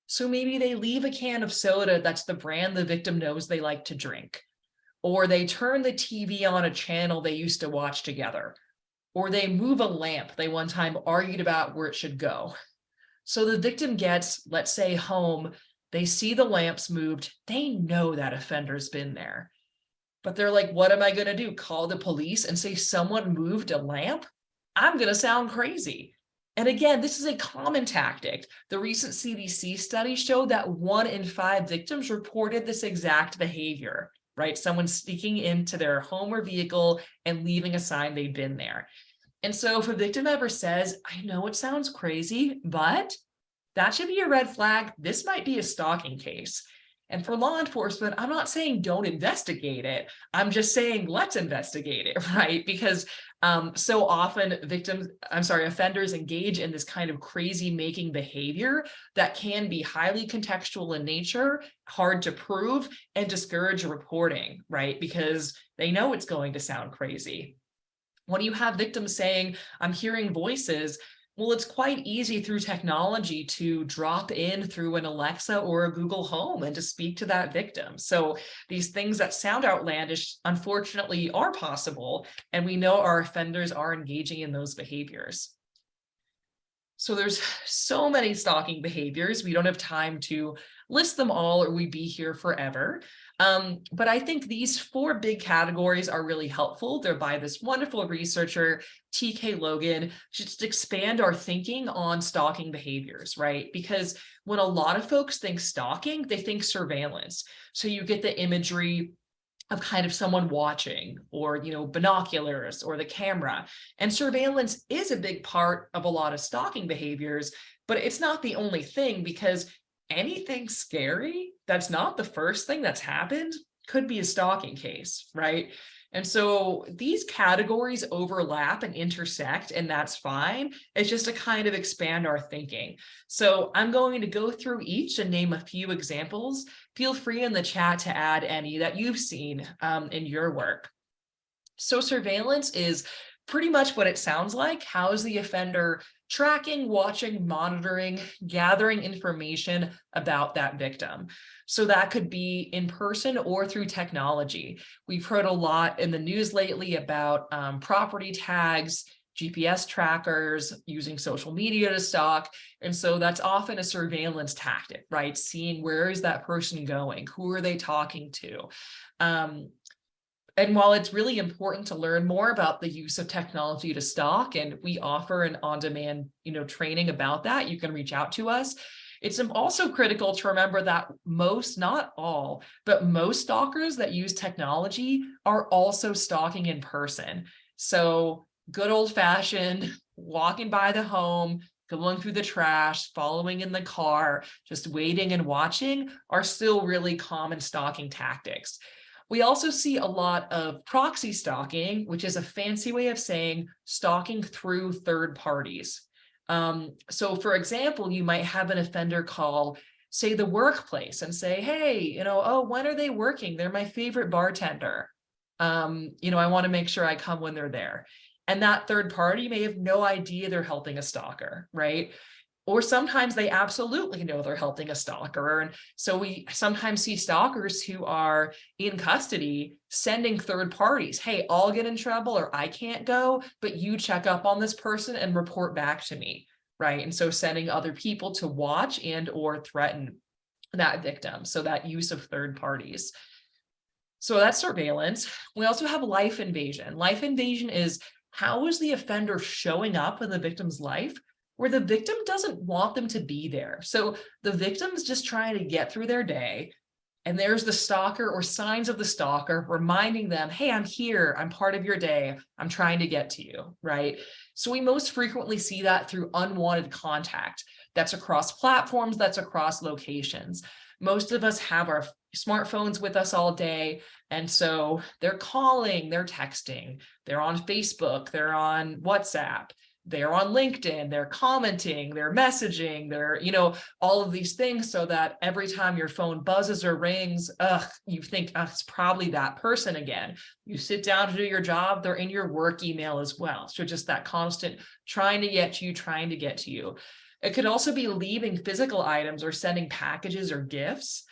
So maybe they leave a can of soda that's the brand the victim knows they like to drink, or they turn the TV on a channel they used to watch together, or they move a lamp they one time argued about where it should go. So the victim gets, let's say, home, they see the lamps moved, they know that offender's been there. But they're like, what am I going to do? Call the police and say someone moved a lamp? I'm going to sound crazy. And again, this is a common tactic. The recent CDC study showed that 1 in 5 victims reported this exact behavior, right? Someone sneaking into their home or vehicle and leaving a sign they've been there. And so if a victim ever says, I know it sounds crazy, but that should be a red flag. This might be a stalking case. And for law enforcement, I'm not saying don't investigate it. I'm just saying let's investigate it, right? Because so often offenders engage in this kind of crazy making behavior that can be highly contextual in nature, hard to prove, and discourage reporting, right? Because they know it's going to sound crazy. When you have victims saying, I'm hearing voices, well, it's quite easy through technology to drop in through an Alexa or a Google Home and to speak to that victim. So these things that sound outlandish, unfortunately, are possible, and we know our offenders are engaging in those behaviors. So there's so many stalking behaviors. We don't have time to list them all or we'd be here forever. But I think these 4 big categories are really helpful. They're by this wonderful researcher, TK Logan, just expand our thinking on stalking behaviors, right? Because when a lot of folks think stalking, they think surveillance. So you get the imagery of kind of someone watching, or binoculars or the camera. And surveillance is a big part of a lot of stalking behaviors, but it's not the only thing, because anything scary that's not the first thing that's happened could be a stalking case, right? And so these categories overlap and intersect, and that's fine. It's just to kind of expand our thinking. So I'm going to go through each and name a few examples. Feel free in the chat to add any that you've seen in your work. So surveillance is pretty much what it sounds like. How is the offender tracking, watching, monitoring, gathering information about that victim? So that could be in person or through technology. We've heard a lot in the news lately about property tags, GPS trackers, using social media to stalk. And so that's often a surveillance tactic, right? Seeing where is that person going? Who are they talking to? And while it's really important to learn more about the use of technology to stalk, and we offer an on-demand, training about that, you can reach out to us. It's also critical to remember that most, not all, but most stalkers that use technology are also stalking in person. So good old-fashioned walking by the home, going through the trash, following in the car, just waiting and watching are still really common stalking tactics. We also see a lot of proxy stalking, which is a fancy way of saying stalking through third parties. So for example, you might have an offender call, say, the workplace and say, hey, oh, when are they working? They're my favorite bartender. I want to make sure I come when they're there. And that third party may have no idea they're helping a stalker, right? Or sometimes they absolutely know they're helping a stalker. And so we sometimes see stalkers who are in custody sending third parties, hey, I'll get in trouble or I can't go, but you check up on this person and report back to me, right? And so sending other people to watch and or threaten that victim. So that use of third parties. So that's surveillance. We also have life invasion. Life invasion is, how is the offender showing up in the victim's life where the victim doesn't want them to be there? So the victim's just trying to get through their day, and there's the stalker or signs of the stalker reminding them, hey, I'm here, I'm part of your day, I'm trying to get to you, right? So we most frequently see that through unwanted contact. That's across platforms, that's across locations. Most of us have our smartphones with us all day, and so they're calling, they're texting, they're on Facebook, they're on WhatsApp. they're on LinkedIn, they're commenting, they're messaging, they're, all of these things, so that every time your phone buzzes or rings, you think, it's probably that person again. You sit down to do your job, they're in your work email as well. So just that constant trying to get to you. It could also be leaving physical items or sending packages or gifts,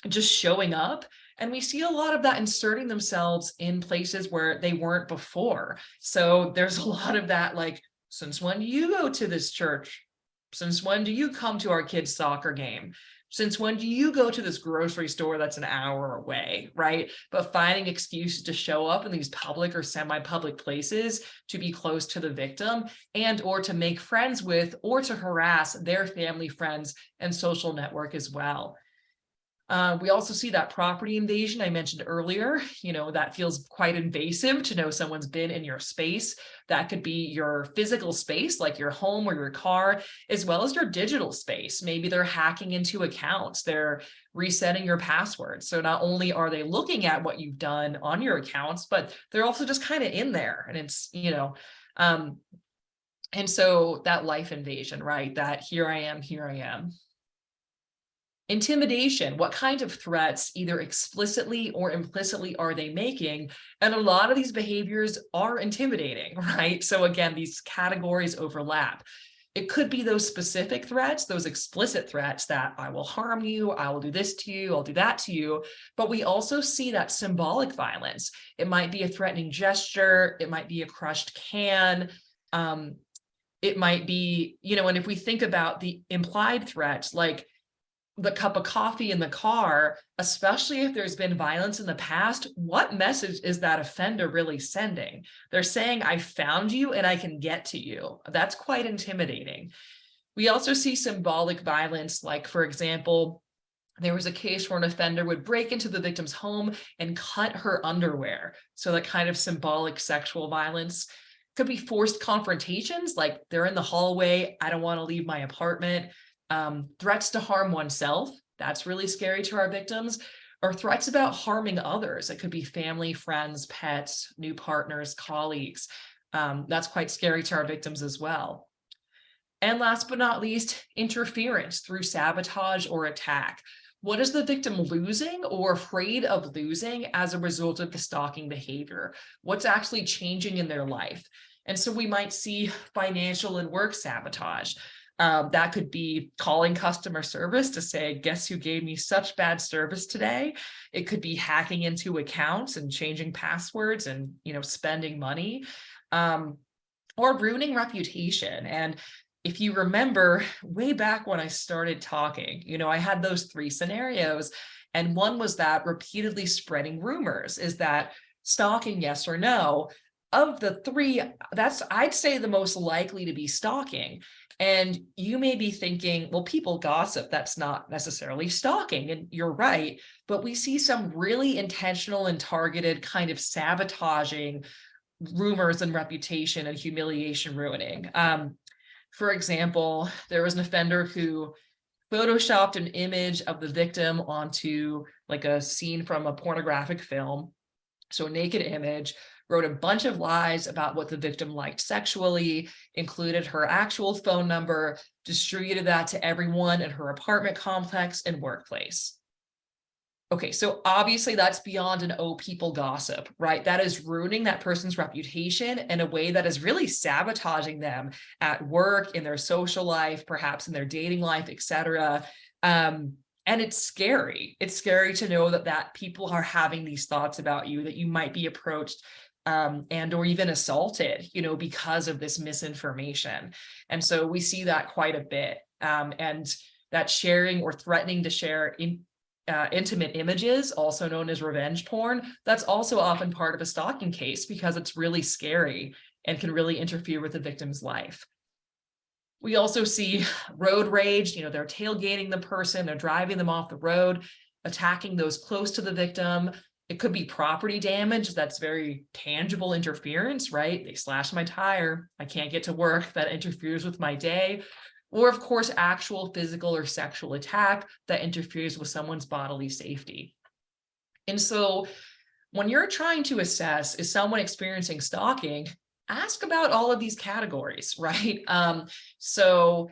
just showing up. And we see a lot of that inserting themselves in places where they weren't before. So there's a lot of that, like, since when do you go to this church? Since when do you come to our kids' soccer game? Since when do you go to this grocery store that's an hour away, right? But finding excuses to show up in these public or semi-public places to be close to the victim, and or to make friends with, or to harass their family, friends, and social network as well. We also see that property invasion I mentioned earlier. That feels quite invasive to know someone's been in your space. That could be your physical space, like your home or your car, as well as your digital space. Maybe they're hacking into accounts, they're resetting your password. So not only are they looking at what you've done on your accounts, but they're also just kind of in there. And it's, and so that life invasion, right? That here I am. Intimidation, what kind of threats, either explicitly or implicitly, are they making? And a lot of these behaviors are intimidating, right? So again, these categories overlap. It could be those specific threats, those explicit threats that I will harm you, I will do this to you, I'll do that to you. But we also see that symbolic violence. It might be a threatening gesture, it might be a crushed can, it might be, and if we think about the implied threats, like the cup of coffee in the car, especially if there's been violence in the past, what message is that offender really sending? They're saying, I found you and I can get to you. That's quite intimidating. We also see symbolic violence, like, for example, there was a case where an offender would break into the victim's home and cut her underwear. So that kind of symbolic sexual violence. Could be forced confrontations, like they're in the hallway, I don't want to leave my apartment. Threats to harm oneself, that's really scary to our victims, or threats about harming others. It could be family, friends, pets, new partners, colleagues. That's quite scary to our victims as well. And last but not least, interference through sabotage or attack. What is the victim losing or afraid of losing as a result of the stalking behavior? What's actually changing in their life? And so we might see financial and work sabotage. That could be calling customer service to say, guess who gave me such bad service today? It could be hacking into accounts and changing passwords and, spending money, or ruining reputation. And if you remember way back when I started talking, I had those 3 scenarios. And one was that repeatedly spreading rumors. Is that stalking, yes or no? Of the 3, that's, I'd say, the most likely to be stalking. And you may be thinking, well, people gossip, that's not necessarily stalking. And you're right. But we see some really intentional and targeted kind of sabotaging rumors and reputation and humiliation ruining. For example, there was an offender who photoshopped an image of the victim onto like a scene from a pornographic film. So a naked image, wrote a bunch of lies about what the victim liked sexually, included her actual phone number, distributed that to everyone in her apartment complex and workplace. Okay, so obviously that's beyond an "oh, people gossip," right? That is ruining that person's reputation in a way that is really sabotaging them at work, in their social life, perhaps in their dating life, etc. And it's scary. It's scary to know that people are having these thoughts about you, that you might be approached and or even assaulted, because of this misinformation. And so we see that quite a bit. And that sharing or threatening to share intimate images, also known as revenge porn, that's also often part of a stalking case because it's really scary and can really interfere with the victim's life. We also see road rage. They're tailgating the person, they're driving them off the road, attacking those close to the victim. It could be property damage. That's very tangible interference, right? They slashed my tire, I can't get to work, that interferes with my day. Or of course, actual physical or sexual attack that interferes with someone's bodily safety. And so when you're trying to assess, is someone experiencing stalking, ask about all of these categories, right? So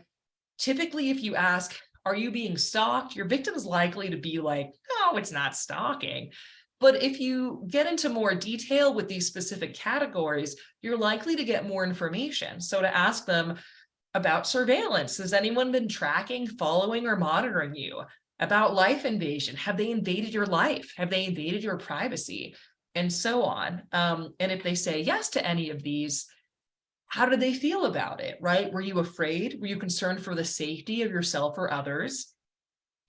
typically, if you ask, are you being stalked? Your victim is likely to be like, no, it's not stalking. But if you get into more detail with these specific categories, you're likely to get more information. So to ask them about surveillance, has anyone been tracking, following, or monitoring you? About life invasion, have they invaded your life? Have they invaded your privacy? And so on. And if they say yes to any of these, how did they feel about it, right? Were you afraid? Were you concerned for the safety of yourself or others?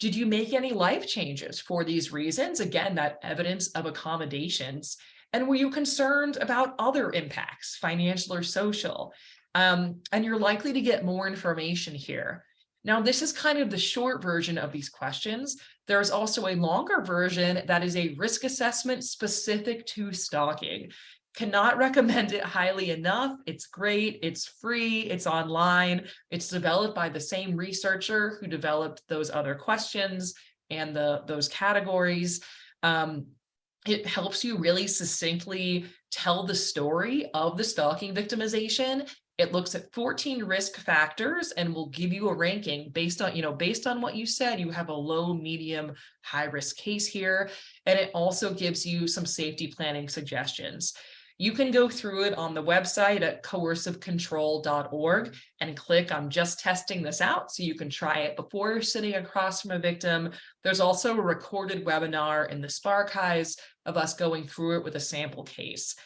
Did you make any life changes for these reasons? Again, that evidence of accommodations. And were you concerned about other impacts, financial or social? And you're likely to get more information here. Now, this is kind of the short version of these questions. There's also a longer version that is a risk assessment specific to stalking. Cannot recommend it highly enough. It's great. It's free. It's online. It's developed by the same researcher who developed those other questions and those categories. It helps you really succinctly tell the story of the stalking victimization. It looks at 14 risk factors and will give you a ranking based on what you said. You have a low, medium, high risk case here. And it also gives you some safety planning suggestions. You can go through it on the website at coercivecontrol.org and click on just testing this out so you can try it before you're sitting across from a victim. There's also a recorded webinar in the Sparkives of us going through it with a sample case.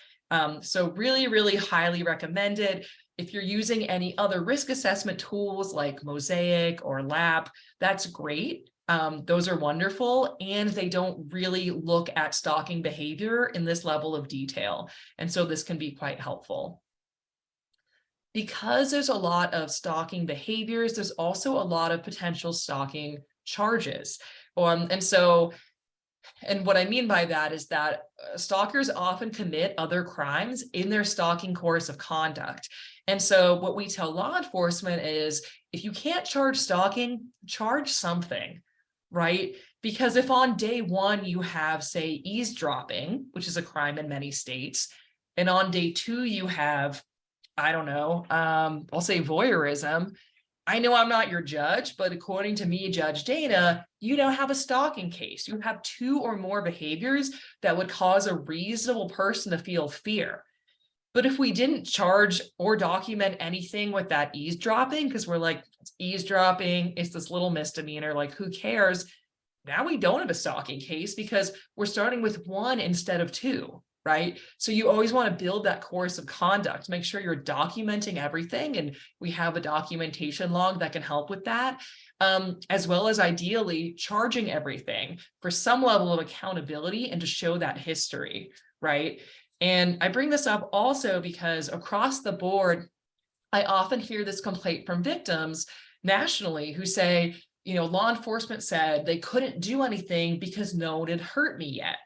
So really, really highly recommended. If you're using any other risk assessment tools like Mosaic or LAP, that's great. Those are wonderful, and they don't really look at stalking behavior in this level of detail. And so this can be quite helpful. Because there's a lot of stalking behaviors, there's also a lot of potential stalking charges. And what I mean by that is that stalkers often commit other crimes in their stalking course of conduct. And so what we tell law enforcement is, if you can't charge stalking, charge something, right? Because if on day one you have, say, eavesdropping, which is a crime in many states, and on day two you have, I don't know, I'll say voyeurism. I know I'm not your judge, but according to me, Judge Dana, you now have a stalking case. You have two or more behaviors that would cause a reasonable person to feel fear. But if we didn't charge or document anything with that eavesdropping, because we're like, it's eavesdropping, it's this little misdemeanor, like who cares? Now we don't have a stalking case because we're starting with one instead of two, right? So you always want to build that course of conduct, make sure you're documenting everything. And we have a documentation log that can help with that, as well as ideally charging everything for some level of accountability and to show that history, right? And I bring this up also because across the board, I often hear this complaint from victims nationally who say, law enforcement said they couldn't do anything because no one had hurt me yet.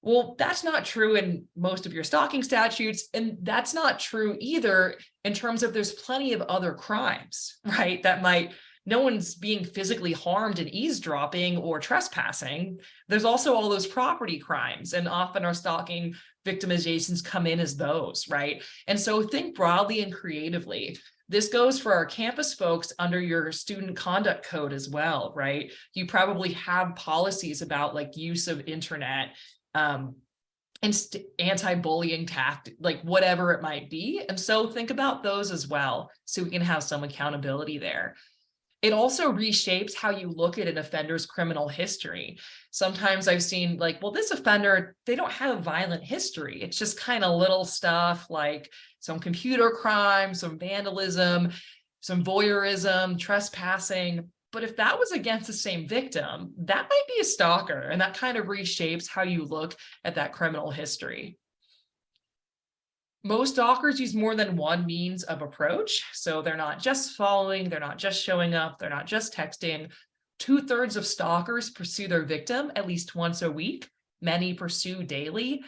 Well, that's not true in most of your stalking statutes. And that's not true either in terms of there's plenty of other crimes, right? No one's being physically harmed in eavesdropping or trespassing. There's also all those property crimes, and often our stalking victimizations come in as those, right? And so think broadly and creatively. This goes for our campus folks under your student conduct code as well, right? You probably have policies about like use of internet, and anti-bullying tactic, like whatever it might be. And so think about those as well, so we can have some accountability there. It also reshapes how you look at an offender's criminal history. Sometimes I've seen like, well, this offender, they don't have a violent history. It's just kind of little stuff like some computer crime, some vandalism, some voyeurism, trespassing. But if that was against the same victim, that might be a stalker, and that kind of reshapes how you look at that criminal history. Most stalkers use more than one means of approach. So they're not just following, they're not just showing up, they're not just texting. 2/3 of stalkers pursue their victim at least once a week. Many pursue daily.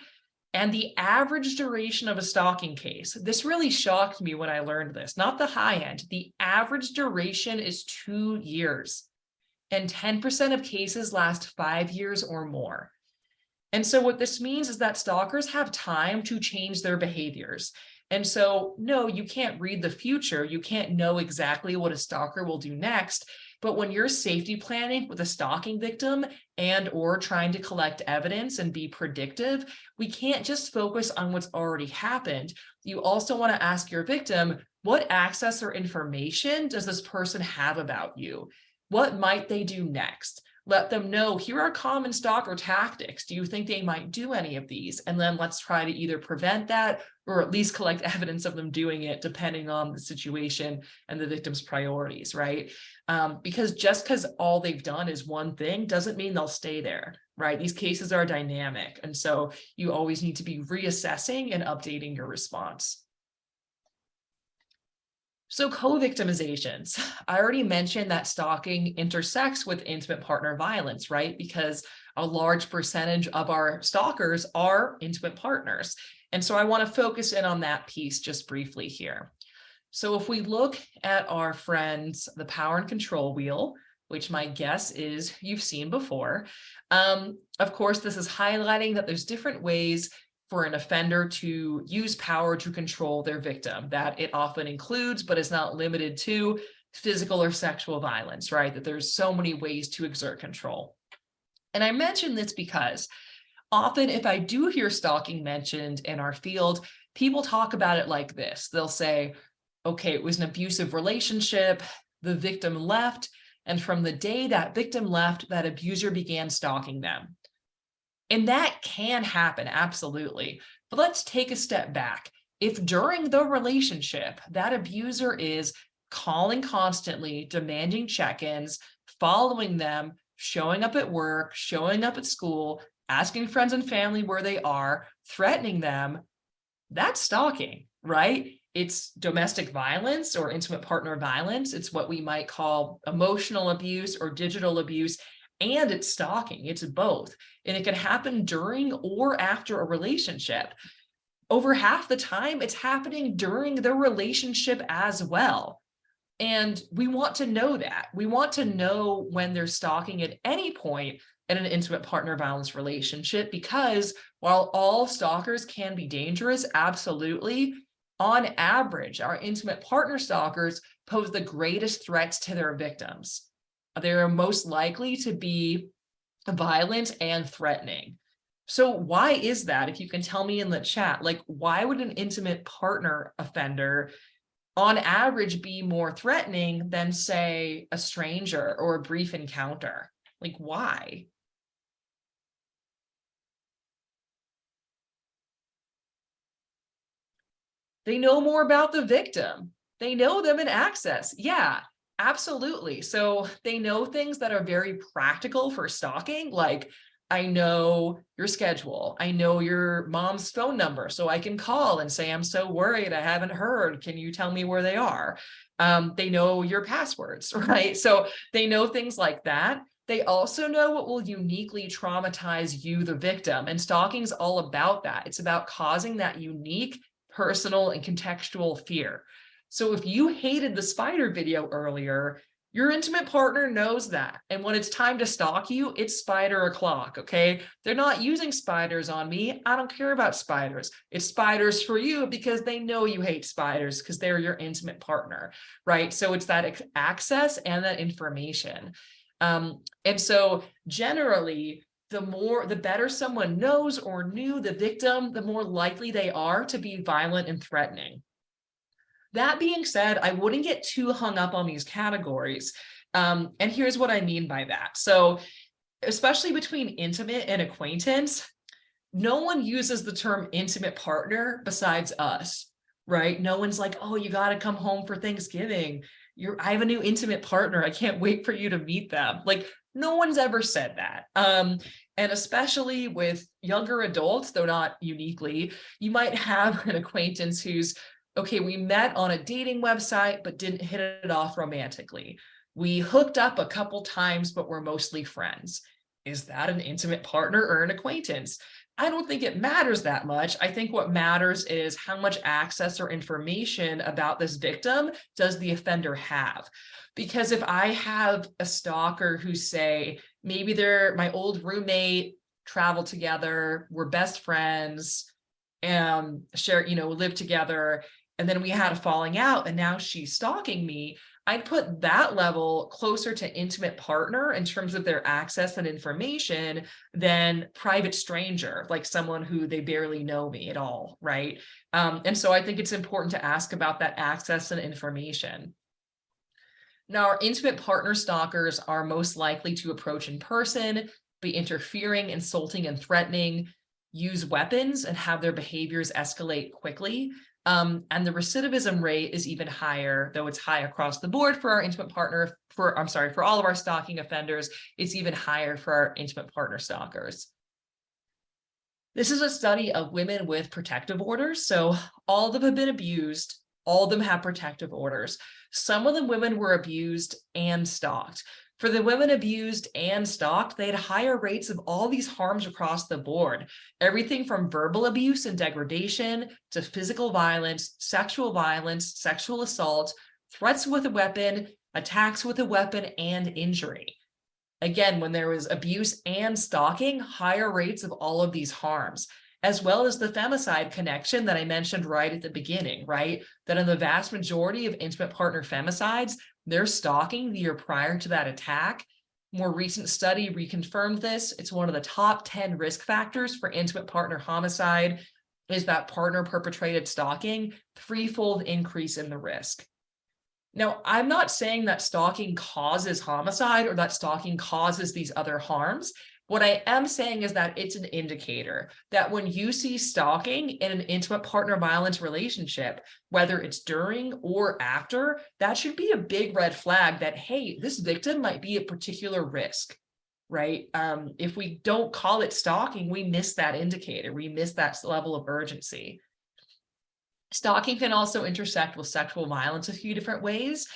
And the average duration of a stalking case, this really shocked me when I learned this, not the high end. The average duration is 2 years, and 10% of cases last 5 years or more. And so what this means is that stalkers have time to change their behaviors. And so, no, you can't read the future. You can't know exactly what a stalker will do next. But when you're safety planning with a stalking victim and or trying to collect evidence and be predictive, we can't just focus on what's already happened. You also want to ask your victim, what access or information does this person have about you? What might they do next? Let them know, here are common stalker tactics. Do you think they might do any of these? And then let's try to either prevent that or at least collect evidence of them doing it, depending on the situation and the victim's priorities, right? Because just because all they've done is one thing doesn't mean they'll stay there, right? These cases are dynamic. And so you always need to be reassessing and updating your response. So co-victimizations, I already mentioned that stalking intersects with intimate partner violence, right? Because a large percentage of our stalkers are intimate partners. And so I want to focus in on that piece just briefly here. So if we look at our friends, the power and control wheel, which my guess is you've seen before, of course, this is highlighting that there's different ways for an offender to use power to control their victim, that it often includes, but is not limited to, physical or sexual violence, right? That there's so many ways to exert control. And I mention this because often if I do hear stalking mentioned in our field, people talk about it like this. They'll say, okay, it was an abusive relationship, the victim left, and from the day that victim left, that abuser began stalking them. And that can happen, absolutely. But let's take a step back. If during the relationship, that abuser is calling constantly, demanding check-ins, following them, showing up at work, showing up at school, asking friends and family where they are, threatening them, that's stalking, right? It's domestic violence or intimate partner violence. It's what we might call emotional abuse or digital abuse. And it's stalking. It's both. And it can happen during or after a relationship. Over half the time, it's happening during the relationship as well. And we want to know that. We want to know when they're stalking at any point in an intimate partner violence relationship, because while all stalkers can be dangerous, absolutely, on average, our intimate partner stalkers pose the greatest threats to their victims. They are most likely to be violent and threatening. So why is that? If you can tell me in the chat, like, why would an intimate partner offender on average be more threatening than, say, a stranger or a brief encounter? Like, why? They know more about the victim. They know them in access. Yeah, absolutely. So they know things that are very practical for stalking, like, I know your schedule. I know your mom's phone number, so I can call and say, I'm so worried, I haven't heard. Can you tell me where they are? They know your passwords, right? So they know things like that. They also know what will uniquely traumatize you, the victim. And stalking is all about that. It's about causing that unique, personal, and contextual fear. So if you hated the spider video earlier, your intimate partner knows that. And when it's time to stalk you, it's spider o'clock, okay? They're not using spiders on me. I don't care about spiders. It's spiders for you because they know you hate spiders because they're your intimate partner, right? So it's that access and that information. And so generally, the better someone knows or knew the victim, the more likely they are to be violent and threatening. That being said, I wouldn't get too hung up on these categories. And here's what I mean by that. So especially between intimate and acquaintance, no one uses the term intimate partner besides us, right? No one's like, oh, you got to come home for Thanksgiving. I have a new intimate partner. I can't wait for you to meet them. Like, no one's ever said that. And especially with younger adults, though not uniquely, you might have an acquaintance who's, okay, we met on a dating website, but didn't hit it off romantically. We hooked up a couple times, but we're mostly friends. Is that an intimate partner or an acquaintance? I don't think it matters that much. I think what matters is how much access or information about this victim does the offender have? Because if I have a stalker who, say, maybe they're my old roommate, travel together, we're best friends, share, live together, and then we had a falling out and now she's stalking me, I'd put that level closer to intimate partner in terms of their access and information than private stranger, like someone who they barely know me at all, right? And so I think it's important to ask about that access and information. Now, our intimate partner stalkers are most likely to approach in person, be interfering, insulting, and threatening, use weapons, and have their behaviors escalate quickly. And the recidivism rate is even higher, though it's high across the board for our intimate partner, for all of our stalking offenders, it's even higher for our intimate partner stalkers. This is a study of women with protective orders. So all of them have been abused. All of them have protective orders. Some of the women were abused and stalked. For the women abused and stalked, they had higher rates of all these harms across the board. Everything from verbal abuse and degradation to physical violence, sexual assault, threats with a weapon, attacks with a weapon, and injury. Again, when there was abuse and stalking, higher rates of all of these harms, as well as the femicide connection that I mentioned right at the beginning, right? That in the vast majority of intimate partner femicides, they're stalking the year prior to that attack. More recent study reconfirmed this. It's one of the top 10 risk factors for intimate partner homicide is that partner perpetrated stalking, threefold increase in the risk. Now, I'm not saying that stalking causes homicide or that stalking causes these other harms. What I am saying is that it's an indicator that when you see stalking in an intimate partner violence relationship, whether it's during or after, that should be a big red flag that, hey, this victim might be at particular risk, right? If we don't call it stalking, we miss that indicator. We miss that level of urgency. Stalking can also intersect with sexual violence a few different ways.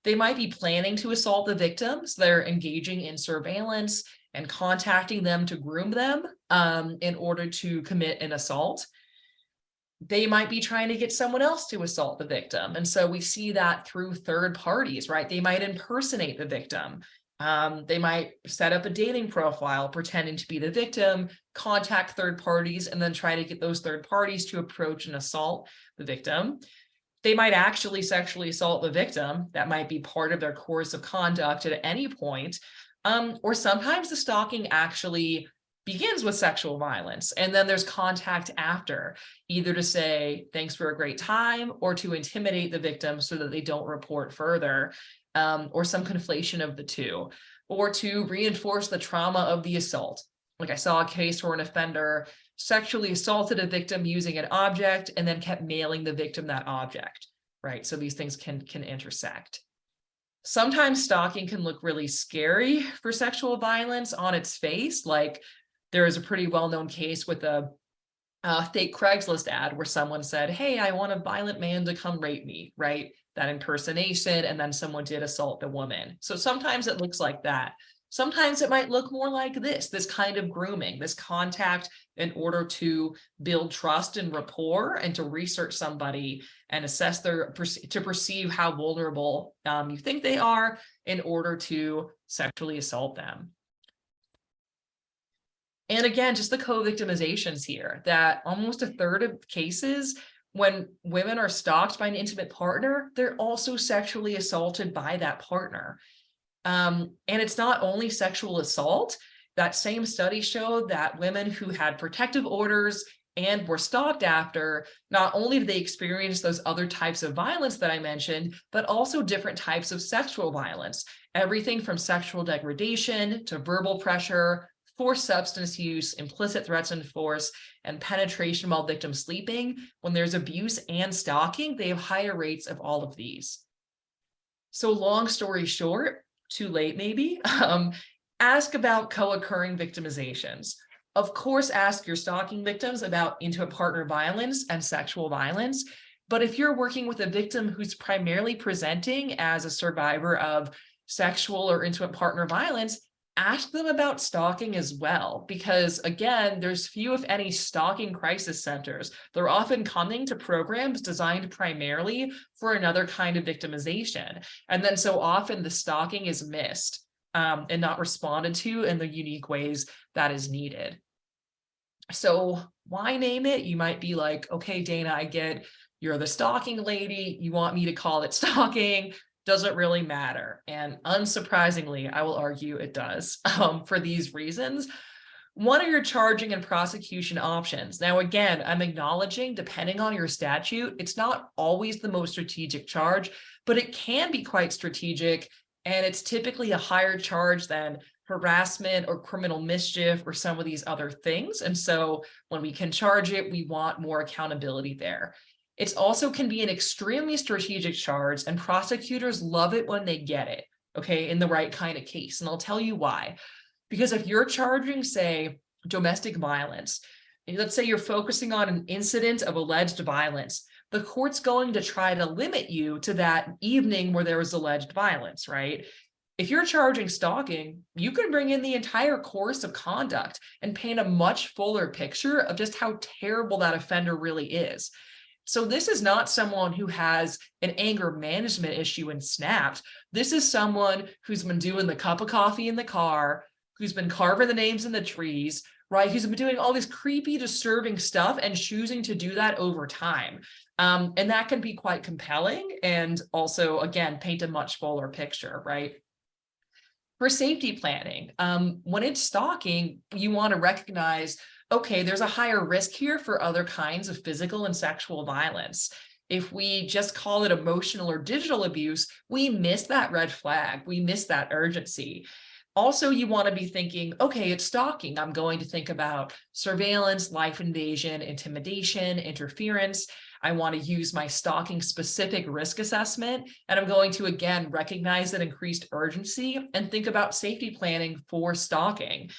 They might be planning to assault the victims. They're engaging in surveillance and contacting them to groom them in order to commit an assault. They might be trying to get someone else to assault the victim. And so we see that through third parties, right? They might impersonate the victim. They might set up a dating profile pretending to be the victim, contact third parties, and then try to get those third parties to approach and assault the victim. They might actually sexually assault the victim. That might be part of their course of conduct at any point. Or sometimes the stalking actually begins with sexual violence, and then there's contact after, either to say, thanks for a great time, or to intimidate the victim so that they don't report further, or some conflation of the two, or to reinforce the trauma of the assault. Like I saw a case where an offender sexually assaulted a victim using an object and then kept mailing the victim that object, right? So these things can intersect. Sometimes stalking can look really scary for sexual violence on its face. Like there is a pretty well-known case with a fake Craigslist ad where someone said, hey, I want a violent man to come rape me, right? That impersonation, and then someone did assault the woman. So sometimes it looks like that. Sometimes it might look more like this kind of grooming, this contact in order to build trust and rapport and to research somebody and assess to perceive how vulnerable you think they are in order to sexually assault them. And again, just the co-victimizations here, that almost a third of cases when women are stalked by an intimate partner, they're also sexually assaulted by that partner. And it's not only sexual assault. That same study showed that women who had protective orders and were stalked after, not only did they experience those other types of violence that I mentioned, but also different types of sexual violence, everything from sexual degradation to verbal pressure, forced substance use, implicit threats and force, and penetration while victims sleeping. When there's abuse and stalking, they have higher rates of all of these. So long story short, too late maybe, ask about co-occurring victimizations. Of course, ask your stalking victims about intimate partner violence and sexual violence. But if you're working with a victim who's primarily presenting as a survivor of sexual or intimate partner violence, ask them about stalking as well, because again, there's few, if any, stalking crisis centers. They're often coming to programs designed primarily for another kind of victimization. And then so often the stalking is missed and not responded to in the unique ways that is needed. So why name it? You might be like, okay, Dana, I get you're the stalking lady. You want me to call it stalking. Doesn't really matter. And unsurprisingly, I will argue it does for these reasons. One are your charging and prosecution options. Now, again, I'm acknowledging, depending on your statute, it's not always the most strategic charge, but it can be quite strategic. And it's typically a higher charge than harassment or criminal mischief or some of these other things. And so when we can charge it, we want more accountability there. It also can be an extremely strategic charge, and prosecutors love it when they get it, okay, in the right kind of case. And I'll tell you why. Because if you're charging, say, domestic violence, and let's say you're focusing on an incident of alleged violence, the court's going to try to limit you to that evening where there was alleged violence, right? If you're charging stalking, you can bring in the entire course of conduct and paint a much fuller picture of just how terrible that offender really is. So this is not someone who has an anger management issue and snapped. This is someone who's been doing the cup of coffee in the car, who's been carving the names in the trees, right? Who's been doing all this creepy, disturbing stuff and choosing to do that over time. And that can be quite compelling and also, again, paint a much fuller picture, right? For safety planning, when it's stalking, you want to recognize, okay, there's a higher risk here for other kinds of physical and sexual violence. If we just call it emotional or digital abuse, we miss that red flag. We miss that urgency. Also, you want to be thinking, okay, it's stalking. I'm going to think about surveillance, life invasion, intimidation, interference. I want to use my stalking specific risk assessment. And I'm going to, again, recognize that increased urgency and think about safety planning for stalking.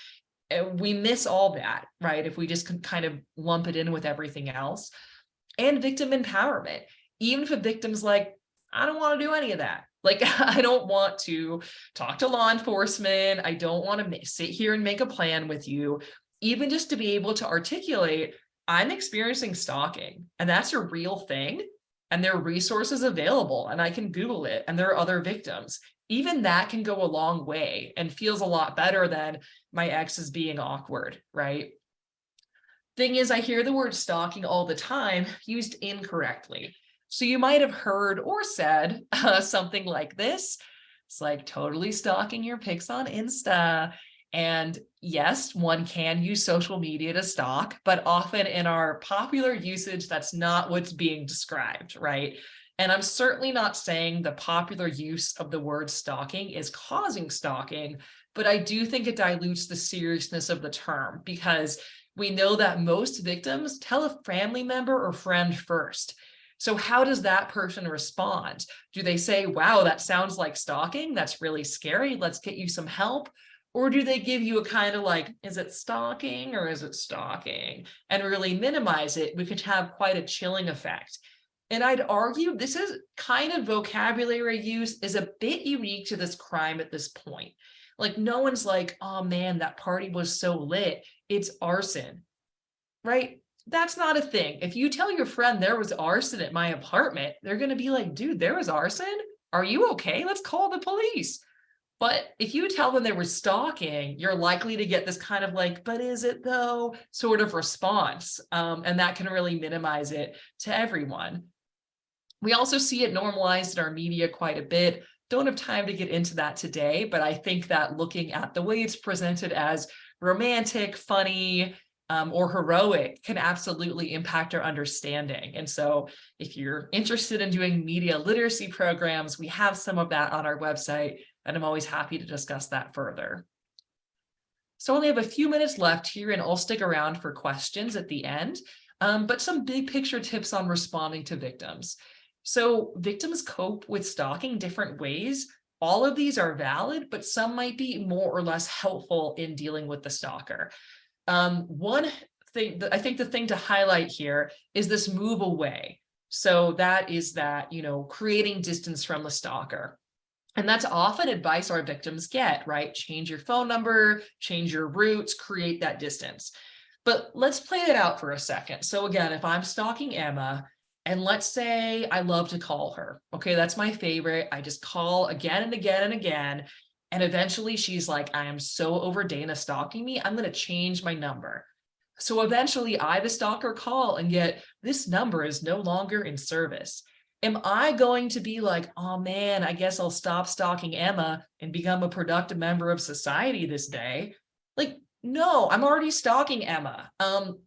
We miss all that, right? If we just can kind of lump it in with everything else. And victim empowerment. Even if a victim's like, I don't want to do any of that. Like, I don't want to talk to law enforcement. I don't want to sit here and make a plan with you. Even just to be able to articulate, I'm experiencing stalking, and that's a real thing. And there are resources available, and I can Google it, and there are other victims. Even that can go a long way and feels a lot better than my ex is being awkward, right? Thing is, I hear the word stalking all the time used incorrectly. So you might have heard or said something like this. It's like totally stalking your pics on Insta. And yes, one can use social media to stalk, but often in our popular usage, that's not what's being described, right? And I'm certainly not saying the popular use of the word stalking is causing stalking, but I do think it dilutes the seriousness of the term, because we know that most victims tell a family member or friend first. So how does that person respond? Do they say, wow, that sounds like stalking? That's really scary. Let's get you some help. Or do they give you a kind of like, is it stalking or is it stalking? And really minimize it, which could have quite a chilling effect. And I'd argue this is kind of vocabulary use is a bit unique to this crime at this point. Like no one's like, oh man, that party was so lit. It's arson, right? That's not a thing. If you tell your friend there was arson at my apartment, they're going to be like, dude, there was arson. Are you okay? Let's call the police. But if you tell them they were stalking, you're likely to get this kind of like, but is it though, sort of response. And that can really minimize it to everyone. We also see it normalized in our media quite a bit. Don't have time to get into that today, but I think that looking at the way it's presented as romantic, funny, or heroic can absolutely impact our understanding. And so if you're interested in doing media literacy programs, we have some of that on our website, and I'm always happy to discuss that further. So I only have a few minutes left here, and I'll stick around for questions at the end, but some big picture tips on responding to victims. So victims cope with stalking different ways. All of these are valid, but some might be more or less helpful in dealing with the stalker. One thing that I think the thing to highlight here is this move away. So that is that, creating distance from the stalker. And that's often advice our victims get, right? Change your phone number, change your routes, create that distance. But let's play it out for a second. So again, if I'm stalking Emma, and let's say I love to call her, okay, that's my favorite. I just call again and again and again. And eventually she's like, I am so over Dana stalking me. I'm going to change my number. So eventually I, the stalker, call and get, this number is no longer in service. Am I going to be like, oh man, I guess I'll stop stalking Emma and become a productive member of society this day? Like, no, I'm already stalking Emma.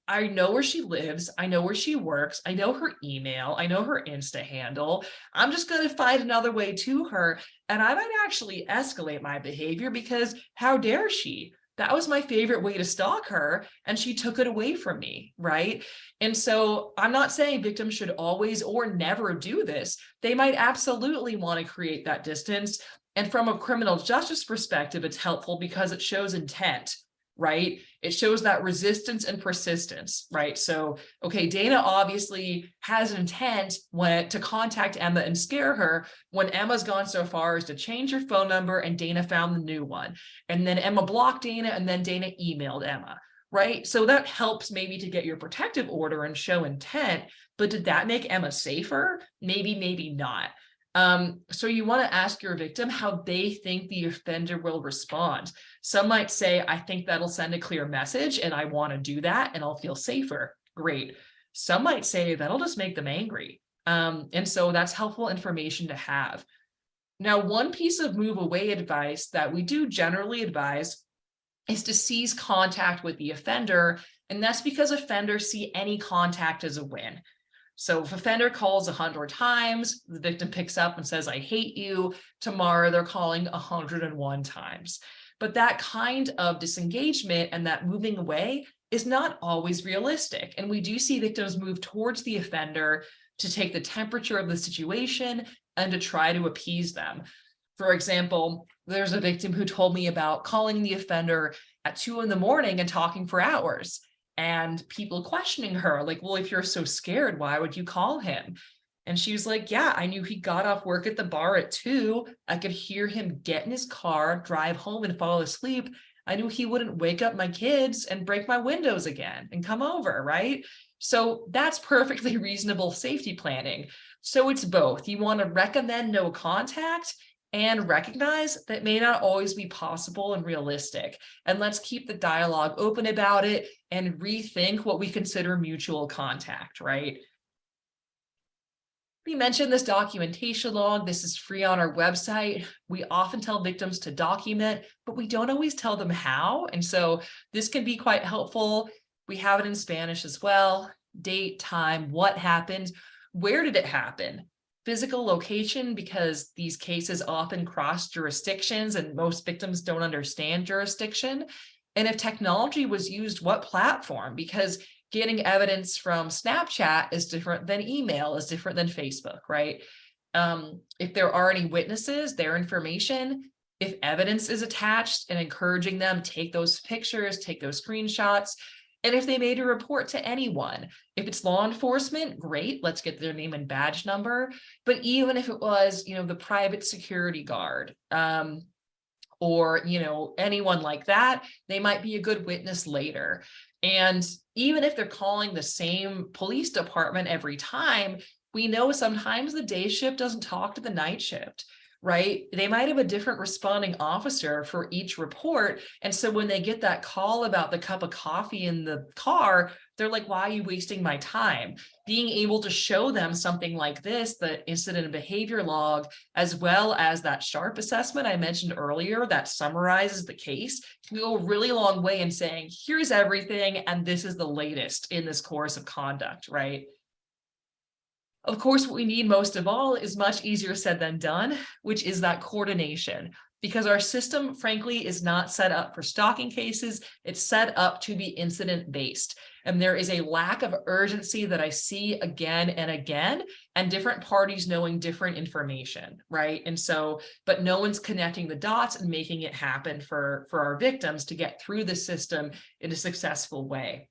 I know where she lives. I know where she works. I know her email. I know her Insta handle. I'm just going to find another way to her. And I might actually escalate my behavior because how dare she? That was my favorite way to stalk her, and she took it away from me, right? And so I'm not saying victims should always or never do this. They might absolutely want to create that distance. And from a criminal justice perspective, it's helpful because it shows intent, right? It shows that resistance and persistence, right? So, okay, Dana obviously has an intent to contact Emma and scare her when Emma's gone so far as to change her phone number and Dana found the new one. And then Emma blocked Dana and then Dana emailed Emma, right? So that helps maybe to get your protective order and show intent, but did that make Emma safer? Maybe, maybe not. So you want to ask your victim how they think the offender will respond. Some might say, I think that'll send a clear message and I want to do that and I'll feel safer. Great. Some might say that'll just make them angry. And so that's helpful information to have. Now, one piece of move away advice that we do generally advise is to cease contact with the offender. And that's because offenders see any contact as a win. So if offender calls 100 times, the victim picks up and says, I hate you. Tomorrow they're calling 101 times. But that kind of disengagement and that moving away is not always realistic. And we do see victims move towards the offender to take the temperature of the situation and to try to appease them. For example, there's a victim who told me about calling the offender at 2 in the morning and talking for hours. And people questioning her, like, well, if you're so scared, why would you call him? And she was like, yeah, I knew he got off work at the bar at 2. I could hear him get in his car, drive home and fall asleep. I knew he wouldn't wake up my kids and break my windows again and come over, right? So that's perfectly reasonable safety planning. So it's both. You want to recommend no contact and recognize that may not always be possible and realistic. And let's keep the dialogue open about it and rethink what we consider mutual contact, right? We mentioned this documentation log. This is free on our website. We often tell victims to document, but we don't always tell them how. And so this can be quite helpful. We have it in Spanish as well. Date, time, what happened, where did it happen? Physical location, because these cases often cross jurisdictions and most victims don't understand jurisdiction. And if technology was used, what platform? Because getting evidence from Snapchat is different than email, is different than Facebook, right? If there are any witnesses, their information, if evidence is attached, and encouraging them, take those pictures, take those screenshots. And if they made a report to anyone, if it's law enforcement, great, let's get their name and badge number. But even if it was, the private security guard, or, anyone like that, they might be a good witness later. And even if they're calling the same police department every time, we know sometimes the day shift doesn't talk to the night shift, right? They might have a different responding officer for each report. And so when they get that call about the cup of coffee in the car, they're like, why are you wasting my time? Being able to show them something like this, the incident and behavior log, as well as that SHARP assessment I mentioned earlier that summarizes the case, can go a really long way in saying, here's everything, and this is the latest in this course of conduct, right? Of course, what we need most of all is much easier said than done, which is that coordination, because our system, frankly, is not set up for stalking cases. It's set up to be incident-based. And there is a lack of urgency that I see again and again, and different parties knowing different information, right? And so, but no one's connecting the dots and making it happen for our victims to get through the system in a successful way.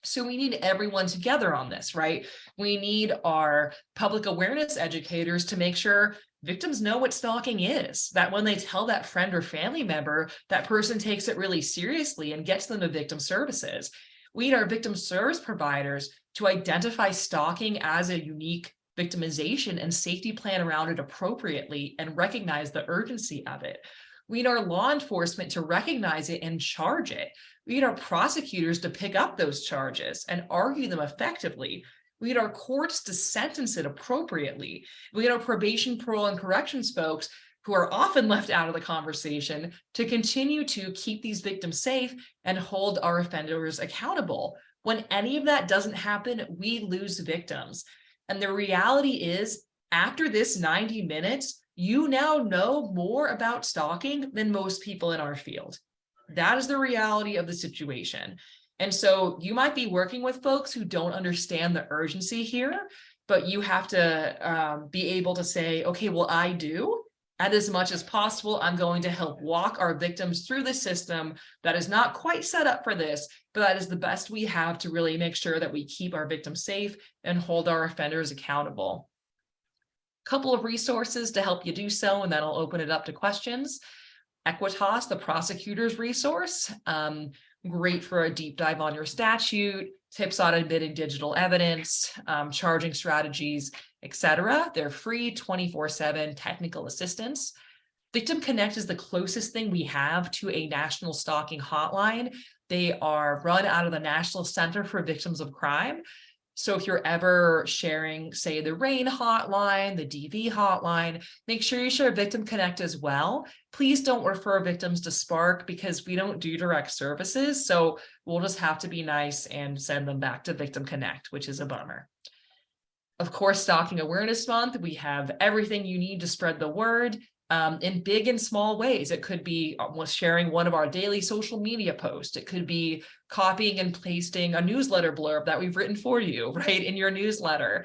So we need everyone together on this, right? We need our public awareness educators to make sure victims know what stalking is, that when they tell that friend or family member, that person takes it really seriously and gets them to victim services. We need our victim service providers to identify stalking as a unique victimization and safety plan around it appropriately and recognize the urgency of it. We need our law enforcement to recognize it and charge it. We need our prosecutors to pick up those charges and argue them effectively. We need our courts to sentence it appropriately. We need our probation, parole, and corrections folks, who are often left out of the conversation, to continue to keep these victims safe and hold our offenders accountable. When any of that doesn't happen, we lose victims. And the reality is, after this 90 minutes, you now know more about stalking than most people in our field. That is the reality of the situation. And so you might be working with folks who don't understand the urgency here, but you have to be able to say, okay, well, I do. And as much as possible, I'm going to help walk our victims through the system that is not quite set up for this, but that is the best we have to really make sure that we keep our victims safe and hold our offenders accountable. A couple of resources to help you do so, and then I'll open it up to questions. Equitas, the prosecutor's resource, great for a deep dive on your statute, tips on admitting digital evidence, charging strategies, etc. They're free 24/7 technical assistance. Victim Connect is the closest thing we have to a national stalking hotline. They are run out of the National Center for Victims of Crime. So if you're ever sharing, say, the RAIN hotline, the DV hotline, make sure you share Victim Connect as well. Please don't refer victims to Spark, because we don't do direct services. So we'll just have to be nice and send them back to Victim Connect, which is a bummer. Of course, Stalking Awareness Month, we have everything you need to spread the word. In big and small ways. It could be sharing one of our daily social media posts. It could be copying and pasting a newsletter blurb that we've written for you, right, in your newsletter.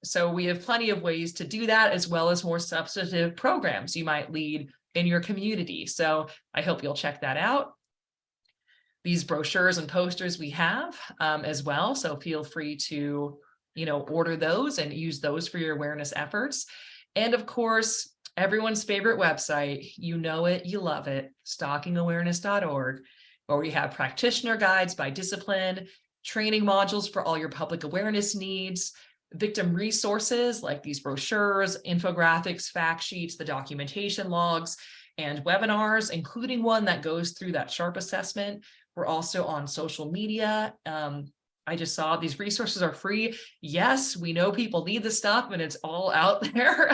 So we have plenty of ways to do that, as well as more substantive programs you might lead in your community. So I hope you'll check that out. These brochures and posters we have as well. So feel free to, order those and use those for your awareness efforts. And of course, everyone's favorite website, you know it, you love it, stalkingawareness.org, where we have practitioner guides by discipline, training modules for all your public awareness needs, victim resources like these brochures, infographics, fact sheets, the documentation logs, and webinars, including one that goes through that SHARP assessment. We're also on social media. I just saw these resources are free. Yes, we know people need this stuff and it's all out there.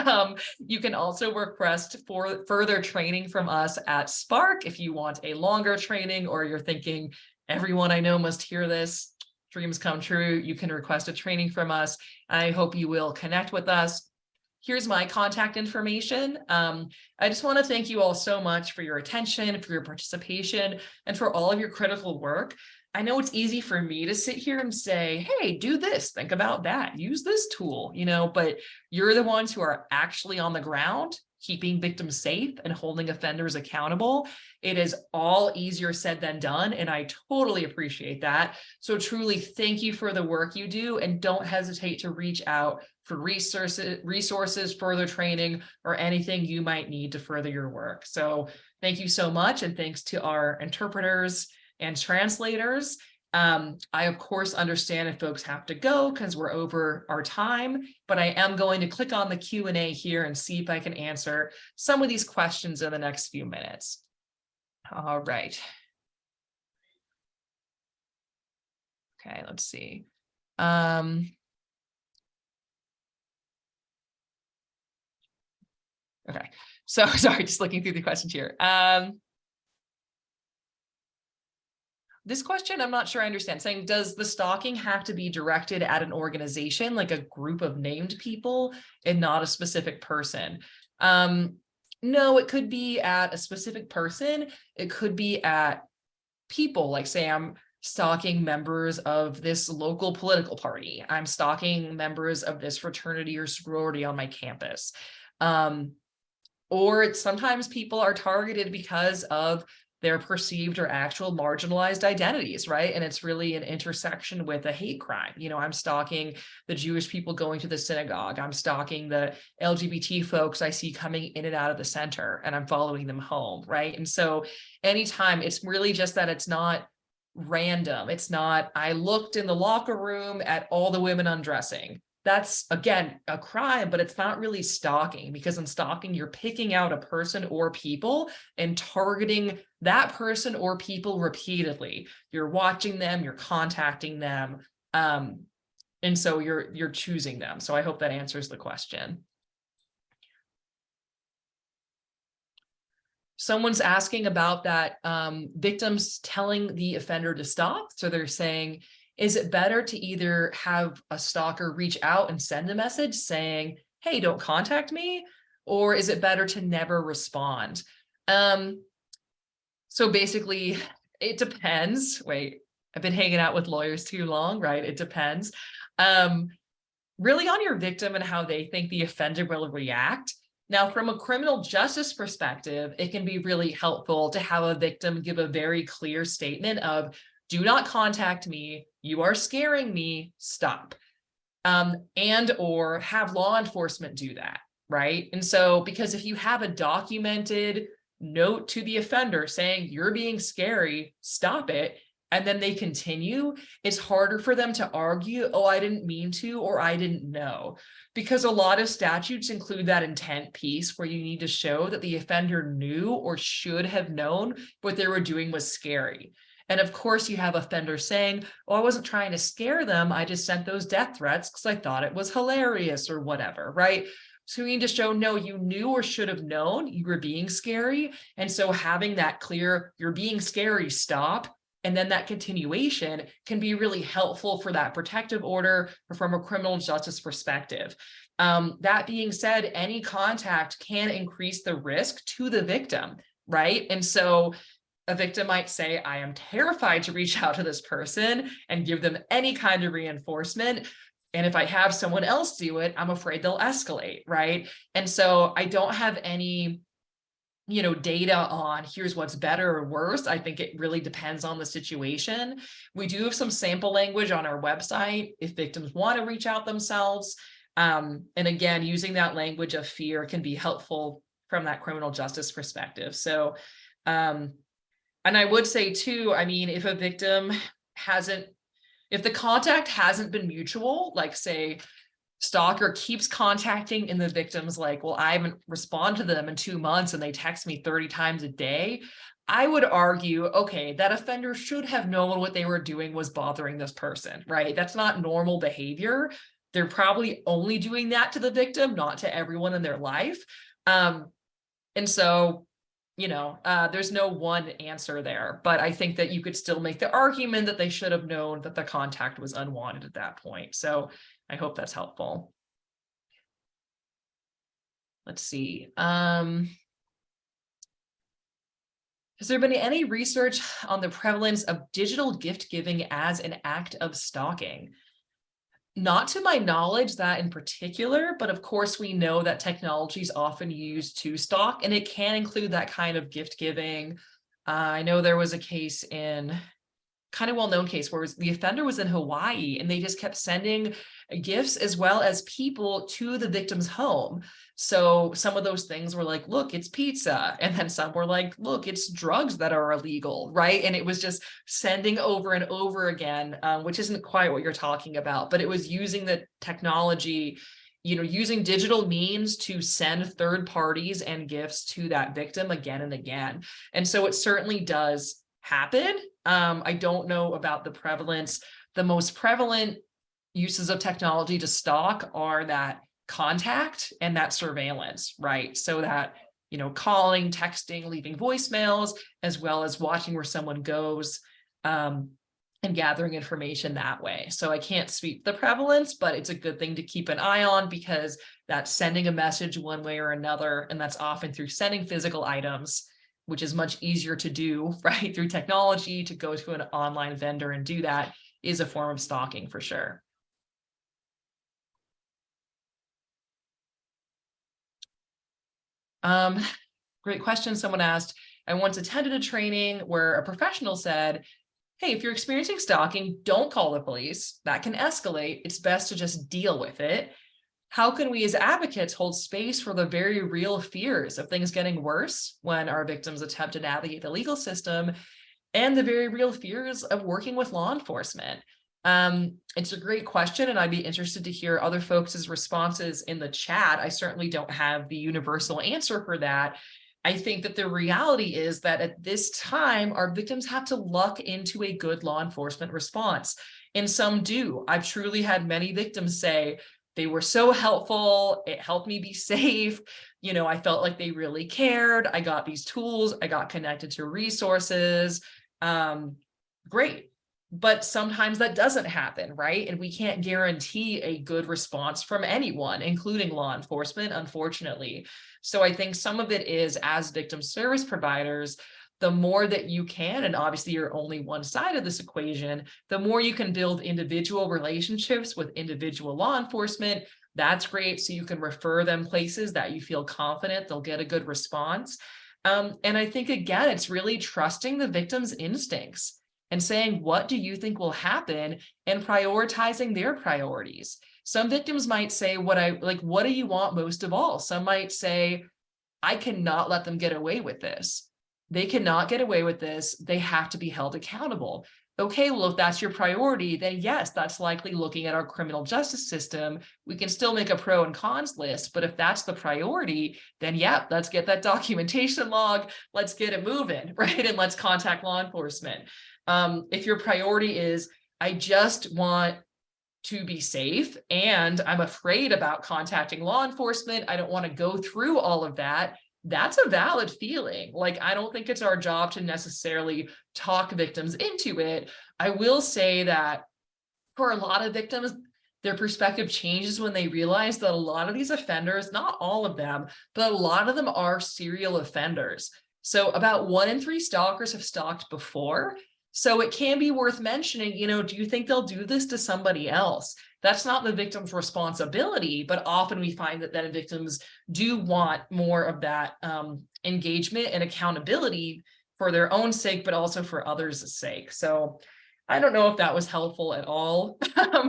You can also request for further training from us at Spark if you want a longer training, or you're thinking everyone I know must hear this. Dreams come true. You can request a training from us. I hope you will connect with us. Here's my contact information. I just want to thank you all so much for your attention, for your participation, and for all of your critical work. I know it's easy for me to sit here and say, hey, do this, think about that, use this tool, but you're the ones who are actually on the ground, keeping victims safe and holding offenders accountable. It is all easier said than done, and I totally appreciate that. So truly, thank you for the work you do, and don't hesitate to reach out for resources, further training, or anything you might need to further your work. So thank you so much, and thanks to our interpreters and translators. I, of course, understand if folks have to go because we're over our time, but I am going to click on the Q&A here and see if I can answer some of these questions in the next few minutes. All right. Okay, let's see. Okay, so sorry, just looking through the questions here. This question, I'm not sure I understand, saying, does the stalking have to be directed at an organization, like a group of named people, and not a specific person? No, it could be at a specific person. It could be at people, like say I'm stalking members of this local political party. I'm stalking members of this fraternity or sorority on my campus. Or sometimes people are targeted because of their perceived or actual marginalized identities, right? And it's really an intersection with a hate crime. I'm stalking the Jewish people going to the synagogue. I'm stalking the LGBT folks I see coming in and out of the center, and I'm following them home, right? And so anytime, it's really just that it's not random. It's not, I looked in the locker room at all the women undressing. that's, again, a crime, but it's not really stalking, because in stalking, you're picking out a person or people and targeting that person or people repeatedly. You're watching them, you're contacting them, and so you're choosing them. So I hope that answers the question. Someone's asking about that, victims telling the offender to stop. So they're saying, is it better to either have a stalker reach out and send a message saying, hey, don't contact me? Or is it better to never respond? So basically, it depends. Wait, I've been hanging out with lawyers too long, right? It depends. Really on your victim and how they think the offender will react. Now, from a criminal justice perspective, it can be really helpful to have a victim give a very clear statement of, do not contact me, you are scaring me, stop. And or have law enforcement do that, right? And so, because if you have a documented note to the offender saying, you're being scary, stop it, and then they continue, it's harder for them to argue, oh, I didn't mean to, or I didn't know. Because a lot of statutes include that intent piece where you need to show that the offender knew or should have known what they were doing was scary. And of course, you have offenders saying, oh, I wasn't trying to scare them, I just sent those death threats because I thought it was hilarious or whatever, right? So you need to show, no, you knew or should have known you were being scary. And so having that clear, you're being scary, stop, and then that continuation can be really helpful for that protective order or from a criminal justice perspective. That being said, any contact can increase the risk to the victim, right? And so a victim might say, I am terrified to reach out to this person and give them any kind of reinforcement. And if I have someone else do it, I'm afraid they'll escalate, right? And so I don't have any data on here's what's better or worse. I think it really depends on the situation. We do have some sample language on our website if victims want to reach out themselves. And again, using that language of fear can be helpful from that criminal justice perspective. So, and I would say too, I mean, if a victim if the contact hasn't been mutual, like say, stalker keeps contacting and the victim's like, well, I haven't responded to them in 2 months and they text me 30 times a day, I would argue, okay, that offender should have known what they were doing was bothering this person, right? That's not normal behavior. They're probably only doing that to the victim, not to everyone in their life. And so, there's no one answer there, but I think that you could still make the argument that they should have known that the contact was unwanted at that point. So I hope that's helpful. Let's see. Has there been any research on the prevalence of digital gift giving as an act of stalking? Not to my knowledge, that in particular, but of course we know that technology is often used to stalk, and it can include that kind of gift giving. I know there was a case kind of well-known case where the offender was in Hawaii and they just kept sending gifts as well as people to the victim's home. So some of those things were like, look, it's pizza. And then some were like, look, it's drugs that are illegal, right? And it was just sending over and over again, which isn't quite what you're talking about, but it was using the technology, using digital means to send third parties and gifts to that victim again and again. And so it certainly does happen. I don't know about the prevalence. The most prevalent uses of technology to stalk are that contact and that surveillance, right? So that, calling, texting, leaving voicemails, as well as watching where someone goes, and gathering information that way. So I can't sweep the prevalence, but it's a good thing to keep an eye on because that's sending a message one way or another, and that's often through sending physical items, which is much easier to do, right? Through technology, to go to an online vendor and do that is a form of stalking for sure. Great question. Someone asked, I once attended a training where a professional said, hey, if you're experiencing stalking, don't call the police. That can escalate. It's best to just deal with it. How can we as advocates hold space for the very real fears of things getting worse when our victims attempt to navigate the legal system, and the very real fears of working with law enforcement? It's a great question, and I'd be interested to hear other folks' responses in the chat. I certainly don't have the universal answer for that. I think that the reality is that at this time, our victims have to luck into a good law enforcement response. And some do. I've truly had many victims say, they were so helpful. It helped me be safe. You know, I felt like they really cared. I got these tools. I got connected to resources. Great. But sometimes that doesn't happen, right? And we can't guarantee a good response from anyone, including law enforcement, unfortunately. So I think some of it is, as victim service providers, the more that you can, and obviously you're only one side of this equation, the more you can build individual relationships with individual law enforcement, that's great. So you can refer them places that you feel confident they'll get a good response. And I think, again, it's really trusting the victim's instincts and saying, what do you think will happen, and prioritizing their priorities. Some victims might say, what do you want most of all? Some might say, I cannot let them get away with this. They cannot get away with this. They have to be held accountable. Okay, well, if that's your priority, then yes, that's likely looking at our criminal justice system. We can still make a pro and cons list, but if that's the priority, then yeah, let's get that documentation log. Let's get it moving, right? And let's contact law enforcement. If your priority is, I just want to be safe and I'm afraid about contacting law enforcement, I don't want to go through all of that, that's a valid feeling. Like, I don't think it's our job to necessarily talk victims into it. I will say that for a lot of victims, their perspective changes when they realize that a lot of these offenders, not all of them, but a lot of them are serial offenders. So about 1 in 3 stalkers have stalked before. So it can be worth mentioning, you know, do you think they'll do this to somebody else? That's not the victim's responsibility, but often we find that then victims do want more of that engagement and accountability for their own sake, but also for others' sake. So I don't know if that was helpful at all.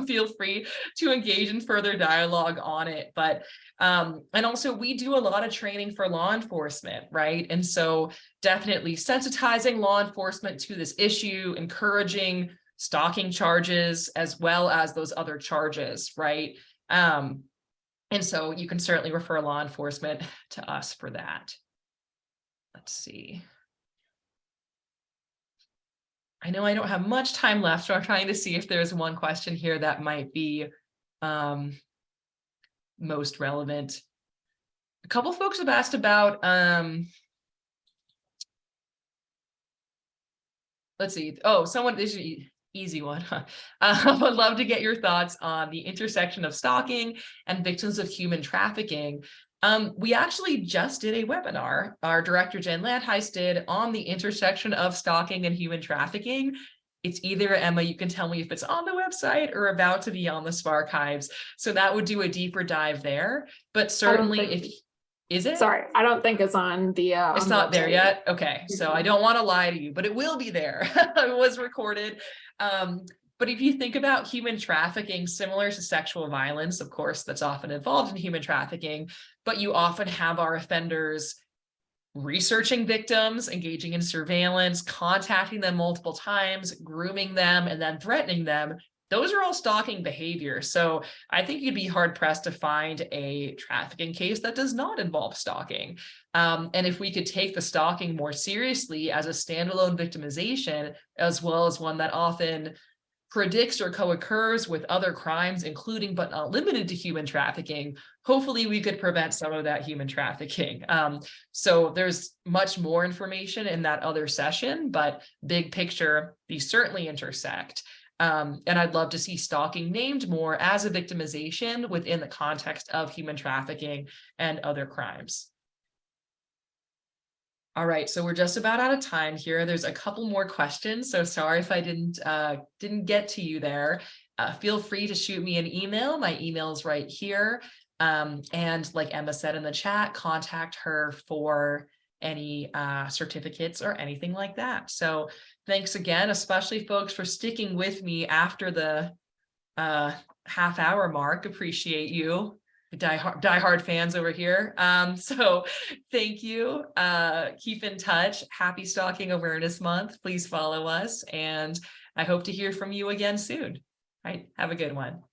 Feel free to engage in further dialogue on it. But and also we do a lot of training for law enforcement, right? And so definitely sensitizing law enforcement to this issue, encouraging stalking charges as well as those other charges, right? And so you can certainly refer law enforcement to us for that. Let's see. I know I don't have much time left, so I'm trying to see if there's one question here that might be most relevant. A couple folks have asked about, let's see. Oh, someone, this is an easy one. I would love to get your thoughts on the intersection of stalking and victims of human trafficking. We actually just did a webinar, our director Jen Landheist did, on the intersection of stalking and human trafficking. It's either, Emma, you can tell me if it's on the website or about to be on the Sparchives. So that would do a deeper dive there. But certainly is it? Sorry, I don't think it's on the it's not there yet. Okay, so I don't want to lie to you, but it will be there. It was recorded. But if you think about human trafficking, similar to sexual violence, of course, that's often involved in human trafficking, but you often have our offenders researching victims, engaging in surveillance, contacting them multiple times, grooming them, and then threatening them. Those are all stalking behavior. So I think you'd be hard pressed to find a trafficking case that does not involve stalking. And if we could take the stalking more seriously as a standalone victimization, as well as one that often predicts or co-occurs with other crimes, including but not limited to human trafficking, hopefully we could prevent some of that human trafficking. So there's much more information in that other session, but big picture, these certainly intersect. And I'd love to see stalking named more as a victimization within the context of human trafficking and other crimes. All right, so we're just about out of time here. There's a couple more questions, so sorry if I didn't get to you there. Feel free to shoot me an email. My email is right here. And like Emma said in the chat, contact her for any certificates or anything like that. So thanks again, especially folks for sticking with me after the half-hour mark. Appreciate you. Die-hard fans over here. So thank you. Keep in touch. Happy Stalking Awareness Month. Please follow us. And I hope to hear from you again soon. All right, have a good one.